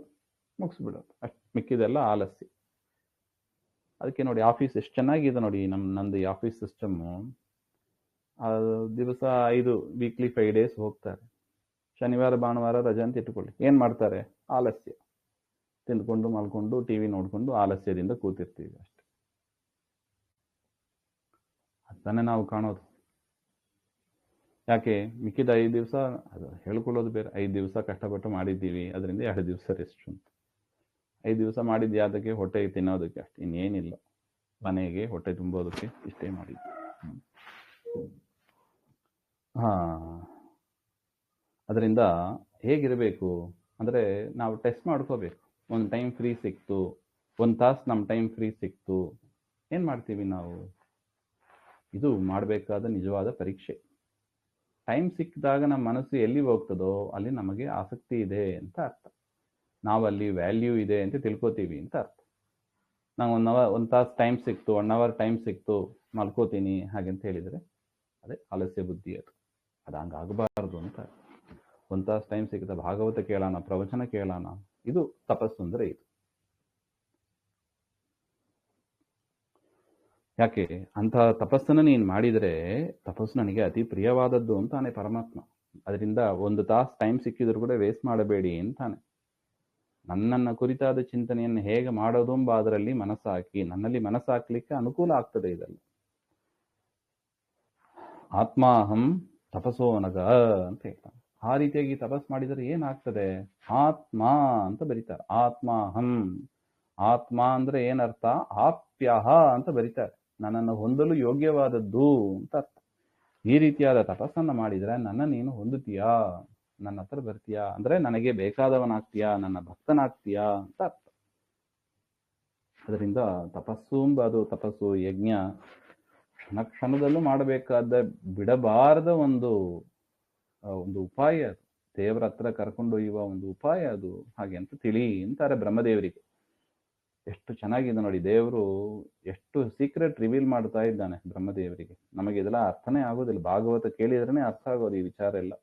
ಮುಗಿಸ್ಬಿಡೋದು, ಅಷ್ಟು. ಮಿಕ್ಕಿದೆಲ್ಲ ಆಲಸ್ಯ. ಅದಕ್ಕೆ ನೋಡಿ ಆಫೀಸ್ ಎಷ್ಟು ಚೆನ್ನಾಗಿದೆ ನೋಡಿ, ನಂದು ಈ ಆಫೀಸ್ ಸಿಸ್ಟಮ್ಮು. ದಿವಸ 5 ವೀಕ್ಲಿ 5 days ಹೋಗ್ತಾರೆ. ಶನಿವಾರ ಭಾನುವಾರ ರಜೆ ಅಂತ ಇಟ್ಕೊಳ್ಳಿ, ಏನ್ ಮಾಡ್ತಾರೆ, ಆಲಸ್ಯ. ತಿಂದ್ಕೊಂಡು ಮಲ್ಕೊಂಡು ಟಿವಿ ನೋಡ್ಕೊಂಡು ಆಲಸ್ಯದಿಂದ ಕೂತಿರ್ತೀವಿ ಅಷ್ಟೆ. ಅದನ್ನೇ ನಾವು ಕಾಣೋದು. ಯಾಕೆ, ಮಿಕ್ಕಿದ 5 ದಿವಸ ಅದು ಹೇಳ್ಕೊಳ್ಳೋದು ಬೇರೆ. 5 ದಿವಸ ಕಷ್ಟಪಟ್ಟು ಮಾಡಿದ್ದೀವಿ, ಅದರಿಂದ 2 ದಿವಸ ರೆಸ್ಟ್ ಅಂತ. 5 ದಿವಸ ಮಾಡಿದ್ದು ಯಾವುದಕ್ಕೆ, ಹೊಟ್ಟೆಗೆ ತಿನ್ನೋದಕ್ಕೆ ಅಷ್ಟೆ, ಇನ್ನೇನಿಲ್ಲ. ಮನೆಗೆ ಹೊಟ್ಟೆ ತುಂಬೋದಕ್ಕೆ ಇಷ್ಟೇ ಮಾಡಿದ್ವಿ. ಅದರಿಂದ ಹೇಗಿರಬೇಕು ಅಂದರೆ, ನಾವು ಟೆಸ್ಟ್ ಮಾಡ್ಕೋಬೇಕು. ಒಂದು ಟೈಮ್ ಫ್ರೀ ಸಿಕ್ತು, 1 ತಾಸು ನಮ್ಮ ಟೈಮ್ ಫ್ರೀ ಸಿಕ್ತು, ಏನು ಮಾಡ್ತೀವಿ ನಾವು? ಇದು ಮಾಡಬೇಕಾದ ನಿಜವಾದ ಪರೀಕ್ಷೆ. ಟೈಮ್ ಸಿಕ್ಕಿದಾಗ ನಮ್ಮ ಮನಸ್ಸು ಎಲ್ಲಿ ಹೋಗ್ತದೋ ಅಲ್ಲಿ ನಮಗೆ ಆಸಕ್ತಿ ಇದೆ ಅಂತ ಅರ್ಥ. ನಾವಲ್ಲಿ ವ್ಯಾಲ್ಯೂ ಇದೆ ಅಂತ ತಿಳ್ಕೊತೀವಿ ಅಂತ ಅರ್ಥ. ನಂಗೆ ಒಂದು ತಾಸು ಟೈಮ್ ಸಿಕ್ತು, 1 ಅವರ್ ಟೈಮ್ ಸಿಕ್ತು, ಮಲ್ಕೋತೀನಿ ಹಾಗೆಂತ ಹೇಳಿದರೆ ಅದೇ ಆಲಸ್ಯ ಬುದ್ಧಿ. ಅದು ಹಂಗೆ ಆಗಬಾರ್ದು ಅಂತ. 1 ತಾಸು ಟೈಮ್ ಸಿಗುತ್ತೆ, ಭಾಗವತ ಕೇಳೋಣ, ಪ್ರವಚನ ಕೇಳೋಣ, ಇದು ತಪಸ್ಸು ಅಂದರೆ ಇದು. ಯಾಕೆ ಅಂಥ ತಪಸ್ಸನ್ನು ನೀನು ಮಾಡಿದರೆ, ತಪಸ್ಸು ನನಗೆ ಅತಿ ಪ್ರಿಯವಾದದ್ದು ಅಂತಾನೆ ಪರಮಾತ್ಮ. ಅದರಿಂದ 1 ತಾಸು ಟೈಮ್ ಸಿಕ್ಕಿದ್ರು ಕೂಡ ವೇಸ್ಟ್ ಮಾಡಬೇಡಿ ಅಂತಾನೆ. ನನ್ನನ್ನು ಕುರಿತಾದ ಚಿಂತನೆಯನ್ನು ಹೇಗೆ ಮಾಡೋದು ಎಂಬ ಅದರಲ್ಲಿ ಮನಸ್ಸಾಕಿ, ನನ್ನಲ್ಲಿ ಮನಸ್ಸಾಕ್ಲಿಕ್ಕೆ ಅನುಕೂಲ ಆಗ್ತದೆ ಇದೆಲ್ಲ. ಆತ್ಮಾಹಂ ತಪಸೋನಗ ಅಂತ ಹೇಳ್ತಾನೆ. ಆ ರೀತಿಯಾಗಿ ತಪಸ್ ಮಾಡಿದರೆ ಏನಾಗ್ತದೆ? ಆತ್ಮ ಅಂತ ಬರೀತಾರೆ. ಆತ್ಮಾಹಂ, ಆತ್ಮ ಅಂದ್ರೆ ಏನರ್ಥ? ಆಪ್ಯಹ ಅಂತ ಬರೀತಾರೆ. ನನ್ನನ್ನು ಹೊಂದಲು ಯೋಗ್ಯವಾದದ್ದು ಅಂತ ಅರ್ಥ. ಈ ರೀತಿಯಾದ ತಪಸ್ಸನ್ನು ಮಾಡಿದರೆ ನನ್ನ ನೀನು ಹೊಂದುತ್ತೀಯಾ, ನನ್ನ ಹತ್ರ ಬರ್ತೀಯಾ, ಅಂದ್ರೆ ನನಗೆ ಬೇಕಾದವನಾಗ್ತೀಯಾ, ನನ್ನ ಭಕ್ತನಾಗ್ತೀಯಾ ಅಂತ ಅರ್ಥ. ಅದರಿಂದ ತಪಸ್ಸು ಎಂಬುದು, ತಪಸ್ಸು ಯಜ್ಞ ಕ್ಷಣ ಕ್ಷಣದಲ್ಲೂ ಮಾಡಬೇಕಾದ, ಬಿಡಬಾರದ ಒಂದು ಉಪಾಯ ಅದು. ದೇವರ ಹತ್ರ ಕರ್ಕೊಂಡೊಯ್ಯುವ ಒಂದು ಉಪಾಯ ಅದು. ಹಾಗೆ ಅಂತ ತಿಳಿ ಅಂತಾರೆ ಬ್ರಹ್ಮದೇವರಿಗೆ. ಎಷ್ಟು ಚೆನ್ನಾಗಿದೆ ನೋಡಿ, ದೇವರು ಎಷ್ಟು ಸೀಕ್ರೆಟ್ ರಿವೀಲ್ ಮಾಡ್ತಾ ಇದ್ದಾನೆ ಬ್ರಹ್ಮದೇವರಿಗೆ. ನಮಗೆ ಇದೆಲ್ಲ ಅರ್ಥನೇ ಆಗೋದಿಲ್ಲ, ಭಾಗವತ ಕೇಳಿದ್ರೇನೆ ಅರ್ಥ ಆಗೋದು ಈ ವಿಚಾರ ಎಲ್ಲ.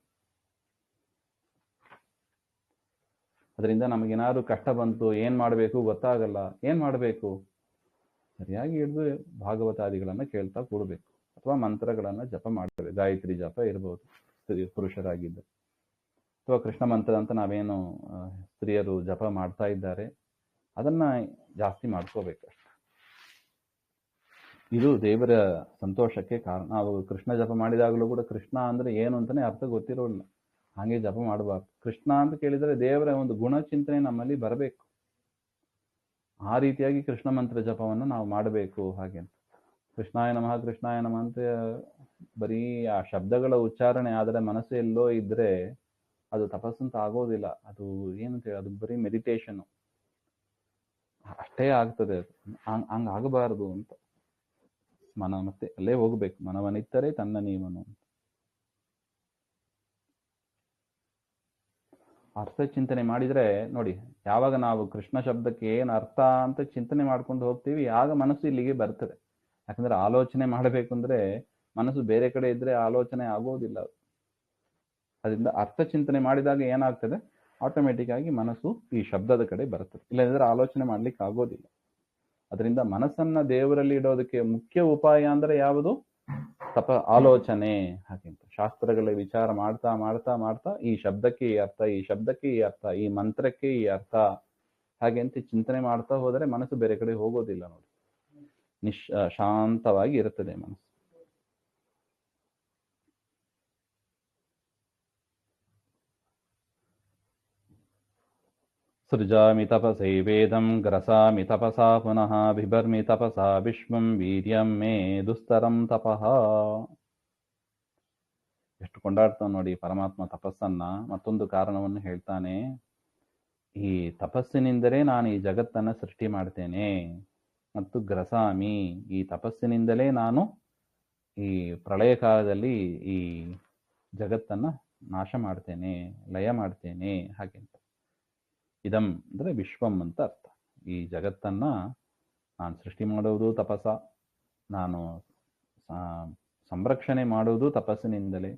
ಅದರಿಂದ ನಮಗೇನಾದ್ರು ಕಷ್ಟ ಬಂತು, ಏನ್ ಮಾಡಬೇಕು ಗೊತ್ತಾಗಲ್ಲ, ಏನ್ ಮಾಡಬೇಕು? ಸರಿಯಾಗಿ ಹಿಡಿದು ಭಾಗವತಾದಿಗಳನ್ನ ಕೇಳ್ತಾ ಕೂಡಬೇಕು, ಅಥವಾ ಮಂತ್ರಗಳನ್ನ ಜಪ ಮಾಡಬೇಕು. ಗಾಯತ್ರಿ ಜಪ ಇರ್ಬೋದು ಪುರುಷರಾಗಿದ್ದ, ಅಥವಾ ಕೃಷ್ಣ ಮಂತ್ರ ಅಂತ ನಾವೇನು ಸ್ತ್ರೀಯರು ಜಪ ಮಾಡ್ತಾ ಇದ್ದಾರೆ, ಅದನ್ನ ಜಾಸ್ತಿ ಮಾಡ್ಕೋಬೇಕಷ್ಟೆ. ಇದು ದೇವರ ಸಂತೋಷಕ್ಕೆ ಕಾರಣ. ನಾವು ಕೃಷ್ಣ ಜಪ ಮಾಡಿದಾಗಲೂ ಕೂಡ ಕೃಷ್ಣ ಅಂದ್ರೆ ಏನು ಅಂತಾನೆ ಅರ್ಥ ಗೊತ್ತಿರೋಲ್ಲ, ಹಾಗೆ ಜಪ ಮಾಡಬಾರ್ದು. ಕೃಷ್ಣ ಅಂತ ಕೇಳಿದರೆ ದೇವರ ಒಂದು ಗುಣ ಚಿಂತನೆ ನಮ್ಮಲ್ಲಿ ಬರಬೇಕು. ಆ ರೀತಿಯಾಗಿ ಕೃಷ್ಣ ಮಂತ್ರ ಜಪವನ್ನು ನಾವು ಮಾಡಬೇಕು. ಹಾಗೆ ಅಂತ ಕೃಷ್ಣಾಯ ನಮಃ ಕೃಷ್ಣಾಯ ನಮಃ ಅಂತ ಬರೀ ಆ ಶಬ್ದಗಳ ಉಚ್ಚಾರಣೆ ಆದರೆ ಮನಸ್ಸು ಎಲ್ಲೋ ಇದ್ರೆ ಅದು ತಪಸ್ಸಂತ ಆಗೋದಿಲ್ಲ. ಅದು ಏನಂತ ಹೇಳಿ, ಅದು ಬರೀ ಮೆಡಿಟೇಷನ್ ಅಷ್ಟೇ ಆಗ್ತದೆ. ಅದು ಹಂಗಾಗಬಾರದು ಅಂತ. ಮನ ಮತ್ತೆ ಅಲ್ಲೇ ಹೋಗ್ಬೇಕು. ಮನವನಿತ್ತರೆ ತನ್ನ ನೀವನು. ಅರ್ಥ ಚಿಂತನೆ ಮಾಡಿದ್ರೆ ನೋಡಿ, ಯಾವಾಗ ನಾವು ಕೃಷ್ಣ ಶಬ್ದಕ್ಕೆ ಏನು ಅರ್ಥ ಅಂತ ಚಿಂತನೆ ಮಾಡ್ಕೊಂಡು ಹೋಗ್ತೀವಿ, ಆಗ ಮನಸ್ಸು ಇಲ್ಲಿಗೆ ಬರ್ತದೆ. ಯಾಕಂದ್ರೆ ಆಲೋಚನೆ ಮಾಡಬೇಕು ಅಂದ್ರೆ ಮನಸ್ಸು ಬೇರೆ ಕಡೆ ಇದ್ರೆ ಆಲೋಚನೆ ಆಗೋದಿಲ್ಲ. ಅದರಿಂದ ಅರ್ಥ ಚಿಂತನೆ ಮಾಡಿದಾಗ ಏನಾಗ್ತದೆ, ಆಟೋಮೆಟಿಕ್ ಆಗಿ ಮನಸ್ಸು ಈ ಶಬ್ದದ ಕಡೆ ಬರ್ತದೆ. ಇಲ್ಲದಿದ್ರೆ ಆಲೋಚನೆ ಮಾಡ್ಲಿಕ್ಕೆ ಆಗೋದಿಲ್ಲ. ಅದರಿಂದ ಮನಸ್ಸನ್ನ ದೇವರಲ್ಲಿ ಇಡೋದಕ್ಕೆ ಮುಖ್ಯ ಉಪಾಯ ಅಂದ್ರೆ ಯಾವುದು? ಆಲೋಚನೆ. ಹಾಗೆಂತ ಶಾಸ್ತ್ರಗಳ ವಿಚಾರ ಮಾಡ್ತಾ ಮಾಡ್ತಾ ಮಾಡ್ತಾ ಈ ಶಬ್ದಕ್ಕೆ ಈ ಅರ್ಥ, ಈ ಶಬ್ದಕ್ಕೆ ಈ ಅರ್ಥ, ಈ ಮಂತ್ರಕ್ಕೆ ಈ ಅರ್ಥ, ಹಾಗೆ ಅಂತ ಚಿಂತನೆ ಮಾಡ್ತಾ ಹೋದರೆ ಮನಸ್ಸು ಬೇರೆ ಕಡೆ ಹೋಗೋದಿಲ್ಲ ನೋಡಿ. ಶಾಂತವಾಗಿ ಇರುತ್ತದೆ ಮನಸ್ಸು. ಸೃಜಾಮಿ ತಪಸೈ ವೇದಂ ಗ್ರಸಾಮಿ ತಪಸಾ ಪುನಃ ಬಿಭರ್ಮಿ ತಪಸಾ ವಿಶ್ವಂ ವೀರ್ಯಂ ಮೇ ದುಸ್ತರಂ ತಪಃ. ಎಷ್ಟು ಕೊಂಡಾಡ್ತಾನೆ ನೋಡಿ ಪರಮಾತ್ಮ ತಪಸ್ಸನ್ನ. ಮತ್ತೊಂದು ಕಾರಣವನ್ನು ಹೇಳ್ತಾನೆ, ಈ ತಪಸ್ಸಿನಿಂದಲೇ ನಾನು ಈ ಜಗತ್ತನ್ನ ಸೃಷ್ಟಿ ಮಾಡ್ತೇನೆ. ಮತ್ತು ಗ್ರಸಾಮಿ, ಈ ತಪಸ್ಸಿನಿಂದಲೇ ನಾನು ಈ ಪ್ರಳಯ ಕಾಲದಲ್ಲಿ ಈ ಜಗತ್ತನ್ನ ನಾಶ ಮಾಡ್ತೇನೆ, ಲಯ ಮಾಡ್ತೇನೆ. ಹಾಗೆಂತ ಇದಂ ಅಂದ್ರೆ ವಿಶ್ವಂ ಅಂತ ಅರ್ಥ. ಈ ಜಗತ್ತನ್ನ ನಾನು ಸೃಷ್ಟಿ ಮಾಡುವುದು ತಪಸ್ಸ, ನಾನು ಸಂರಕ್ಷಣೆ ಮಾಡುವುದು ತಪಸ್ಸಿನಿಂದಲೇ,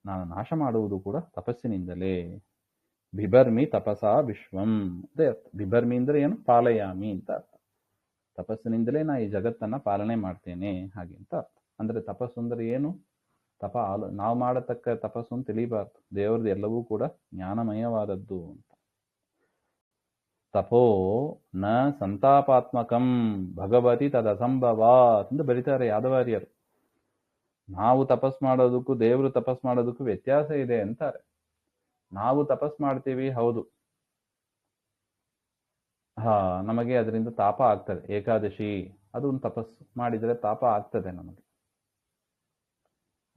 ನಾನು ನಾಶ ಮಾಡುವುದು ಕೂಡ ತಪಸ್ಸಿನಿಂದಲೇ. ಬಿಭರ್ಮಿ ತಪಸಾ ವಿಶ್ವಂ ಅದೇ ಅರ್ಥ. ಬಿಭರ್ಮಿ ಅಂದ್ರೆ ಏನು? ಪಾಲಯಾಮಿ ಅಂತ ಅರ್ಥ. ತಪಸ್ಸಿನಿಂದಲೇ ನಾ ಈ ಜಗತ್ತನ್ನ ಪಾಲನೆ ಮಾಡ್ತೇನೆ ಹಾಗೆ ಅಂತ ಅರ್ಥ. ಅಂದ್ರೆ ತಪಸ್ಸು ಅಂದ್ರೆ ಏನು? ನಾವು ಮಾಡತಕ್ಕ ತಪಸ್ಸು ಅಂತ ತಿಳಿಬಾರ್ದು. ದೇವರದ್ದು ಎಲ್ಲವೂ ಕೂಡ ಜ್ಞಾನಮಯವಾದದ್ದು ಅಂತ. ತಪೋ ನ ಸಂತಾಪಾತ್ಮಕಂ ಭಗವತಿ ತದಸಂಭವಾತ್ ಅಂತ ಬರೀತಾರೆ ಯಾದವಾರ್ಯರು. ನಾವು ತಪಸ್ ಮಾಡೋದಕ್ಕೂ ದೇವರು ತಪಸ್ ಮಾಡೋದಕ್ಕೂ ವ್ಯತ್ಯಾಸ ಇದೆ ಅಂತಾರೆ. ನಾವು ತಪಸ್ ಮಾಡ್ತೀವಿ, ಹೌದು, ನಮಗೆ ಅದರಿಂದ ತಾಪ ಆಗ್ತದೆ. ಏಕಾದಶಿ ಅದು ಒಂದು ತಪಸ್ಸು ಮಾಡಿದರೆ ತಾಪ ಆಗ್ತದೆ ನಮಗೆ.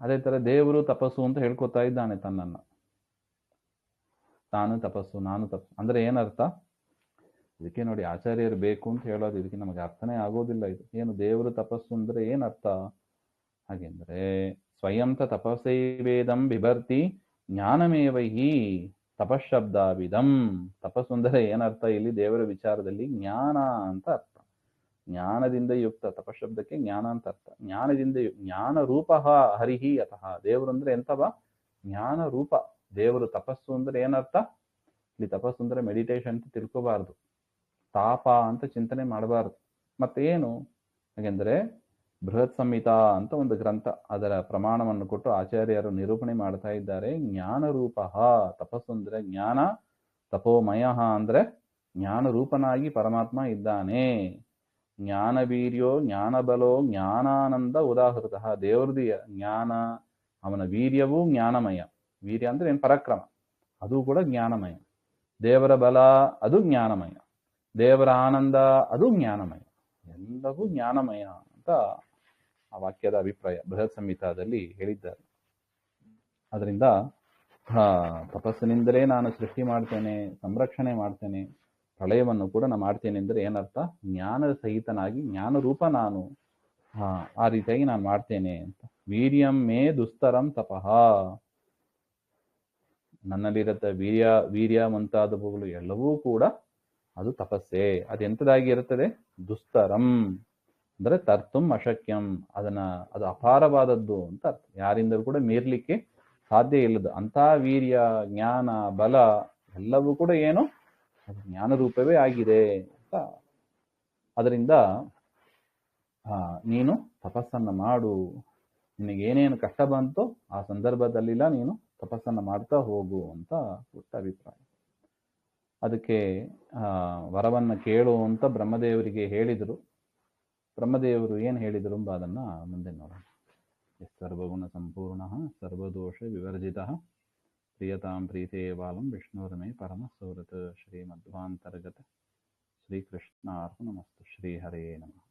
ಅದೇ ತರ ದೇವರು ತಪಸ್ಸು ಅಂತ ಹೇಳ್ಕೊತಾ ಇದ್ದಾನೆ ತನ್ನನ್ನ. ನಾನು ತಪಸ್ಸು, ನಾನು ತಪಸ್ಸು ಅಂದ್ರೆ ಏನರ್ಥ? ಇದಕ್ಕೆ ನೋಡಿ ಆಚಾರ್ಯರು ಬೇಕು ಅಂತ ಹೇಳೋದು, ಇದಕ್ಕೆ ನಮಗೆ ಅರ್ಥನೇ ಆಗೋದಿಲ್ಲ. ಇದು ಏನು ದೇವರು ತಪಸ್ಸು ಅಂದ್ರೆ ಏನರ್ಥ? ಹಾಗೆಂದ್ರೆ ಸ್ವಯಂ ತಪಸ್ಸೈ ವೇದಂ ಬಿಭರ್ತಿ ಜ್ಞಾನಮೇವ ಹಿ ತಪಶಬ್ದಾವಿದಂ. ತಪಸ್ಸು ಅಂದರೆ ಏನರ್ಥ? ಇಲ್ಲಿ ದೇವರ ವಿಚಾರದಲ್ಲಿ ಜ್ಞಾನ ಅಂತ ಅರ್ಥ. ಜ್ಞಾನದಿಂದ ಯುಕ್ತ. ತಪಶಬ್ದಕ್ಕೆ ಜ್ಞಾನ ಅಂತ ಅರ್ಥ. ಜ್ಞಾನದಿಂದ ಜ್ಞಾನ ರೂಪ ಹರಿಹಿ ಅತಃ. ದೇವರು ಅಂದ್ರೆ ಎಂತವ? ಜ್ಞಾನ ರೂಪ ದೇವರು. ತಪಸ್ಸು ಅಂದ್ರೆ ಏನರ್ಥ? ಇಲ್ಲಿ ತಪಸ್ಸು ಅಂದ್ರೆ ಮೆಡಿಟೇಷನ್ ಅಂತ ತಿಳ್ಕೋಬಾರ್ದು, ತಾಪ ಅಂತ ಚಿಂತನೆ ಮಾಡಬಾರ್ದು. ಮತ್ತೆ ಏನು? ಹಾಗೆಂದ್ರೆ ಬೃಹತ್ ಸಂಹಿತ ಅಂತ ಒಂದು ಗ್ರಂಥ, ಅದರ ಪ್ರಮಾಣವನ್ನು ಕೊಟ್ಟು ಆಚಾರ್ಯರು ನಿರೂಪಣೆ ಮಾಡ್ತಾ ಇದ್ದಾರೆ. ಜ್ಞಾನ ರೂಪ ತಪಸ್ಸು ಅಂದ್ರೆ ಜ್ಞಾನ, ತಪೋಮಯ ಅಂದ್ರೆ ಜ್ಞಾನ ರೂಪನಾಗಿ ಪರಮಾತ್ಮ ಇದ್ದಾನೆ. ಜ್ಞಾನ ವೀರ್ಯೋ ಜ್ಞಾನ ಬಲೋ ಜ್ಞಾನಾನಂದ ಉದಾಹೃತ. ದೇವ್ರದ್ದು ಜ್ಞಾನ, ಅವನ ವೀರ್ಯವೂ ಜ್ಞಾನಮಯ. ವೀರ್ಯ ಅಂದ್ರೆ ಏನು? ಪರಾಕ್ರಮ, ಅದು ಕೂಡ ಜ್ಞಾನಮಯ. ದೇವರ ಬಲ ಅದು ಜ್ಞಾನಮಯ. ದೇವರ ಆನಂದ ಅದು ಜ್ಞಾನಮಯ. ಎಲ್ಲವೂ ಜ್ಞಾನಮಯ ಅಂತ ಆ ವಾಕ್ಯದ ಅಭಿಪ್ರಾಯ ಬೃಹತ್ ಸಂಹಿತಾದಲ್ಲಿ ಹೇಳಿದ್ದಾರೆ. ಅದರಿಂದ ತಪಸ್ಸಿನಿಂದಲೇ ನಾನು ಸೃಷ್ಟಿ ಮಾಡ್ತೇನೆ, ಸಂರಕ್ಷಣೆ ಮಾಡ್ತೇನೆ, ಪ್ರಳಯವನ್ನು ಕೂಡ ನಾನು ಮಾಡ್ತೇನೆ ಅಂದರೆ ಏನರ್ಥ? ಜ್ಞಾನದ ಸಹಿತನಾಗಿ, ಜ್ಞಾನ ರೂಪ ನಾನು, ಆ ರೀತಿಯಾಗಿ ನಾನು ಮಾಡ್ತೇನೆ ಅಂತ. ವೀರ್ಯಂ ಮೇ ದುಸ್ತರಂ ತಪಃ. ನನ್ನಲ್ಲಿರುತ್ತೆ ವೀರ್ಯ ಮುಂತಾದವುಗಳು ಎಲ್ಲವೂ ಕೂಡ ಅದು ತಪಸ್ಸೆ. ಅದೆಂಥದಾಗಿ ಇರುತ್ತದೆ? ದುಸ್ತರಂ ಅಂದ್ರೆ ತರ್ತುಂ ಅಶಕ್ಯಂ. ಅದು ಅಪಾರವಾದದ್ದು ಅಂತ ಅರ್ಥ. ಯಾರಿಂದಲೂ ಕೂಡ ಮೀರ್ಲಿಕ್ಕೆ ಸಾಧ್ಯ ಇಲ್ಲದು ಅಂತ ವೀರ್ಯ, ಜ್ಞಾನ, ಬಲ ಎಲ್ಲವೂ ಕೂಡ ಏನು? ಅದು ಜ್ಞಾನ ರೂಪವೇ ಆಗಿದೆ ಅಂತ. ಅದರಿಂದ ನೀನು ತಪಸ್ಸನ್ನ ಮಾಡು. ನಿನಗೇನೇನು ಕಷ್ಟ ಬಂತೋ ಆ ಸಂದರ್ಭದಲ್ಲಿಲ್ಲ ನೀನು ತಪಸ್ಸನ್ನ ಮಾಡ್ತಾ ಹೋಗು ಅಂತ ಪುಟ್ಟ ಅಭಿಪ್ರಾಯ. ಅದಕ್ಕೆ ವರವನ್ನ ಕೇಳು ಅಂತ ಬ್ರಹ್ಮದೇವರಿಗೆ ಹೇಳಿದರು. ಬ್ರಹ್ಮದೇವರು ಏನು ಹೇಳಿದರು ಎಂಬ ಅದನ್ನ ಮುಂದೆ ನೋಡೋಣ. ಸರ್ವಗುಣ ಸಂಪೂರ್ಣ ಸರ್ವದೋಷ ವಿವರ್ಜಿತ ಪ್ರಿಯತಾಂ ಪ್ರೀತೇ ಬಾಲಂ ವಿಷ್ಣುರ್ಮೇ ಪರಮ ಸುಹೃತ್ ಶ್ರೀಮಧ್ವಾಂತರ್ಗತ ಶ್ರೀಕೃಷ್ಣಾರ್ಪಣಮಸ್ತು. ಶ್ರೀಹರೇ ನಮಃ.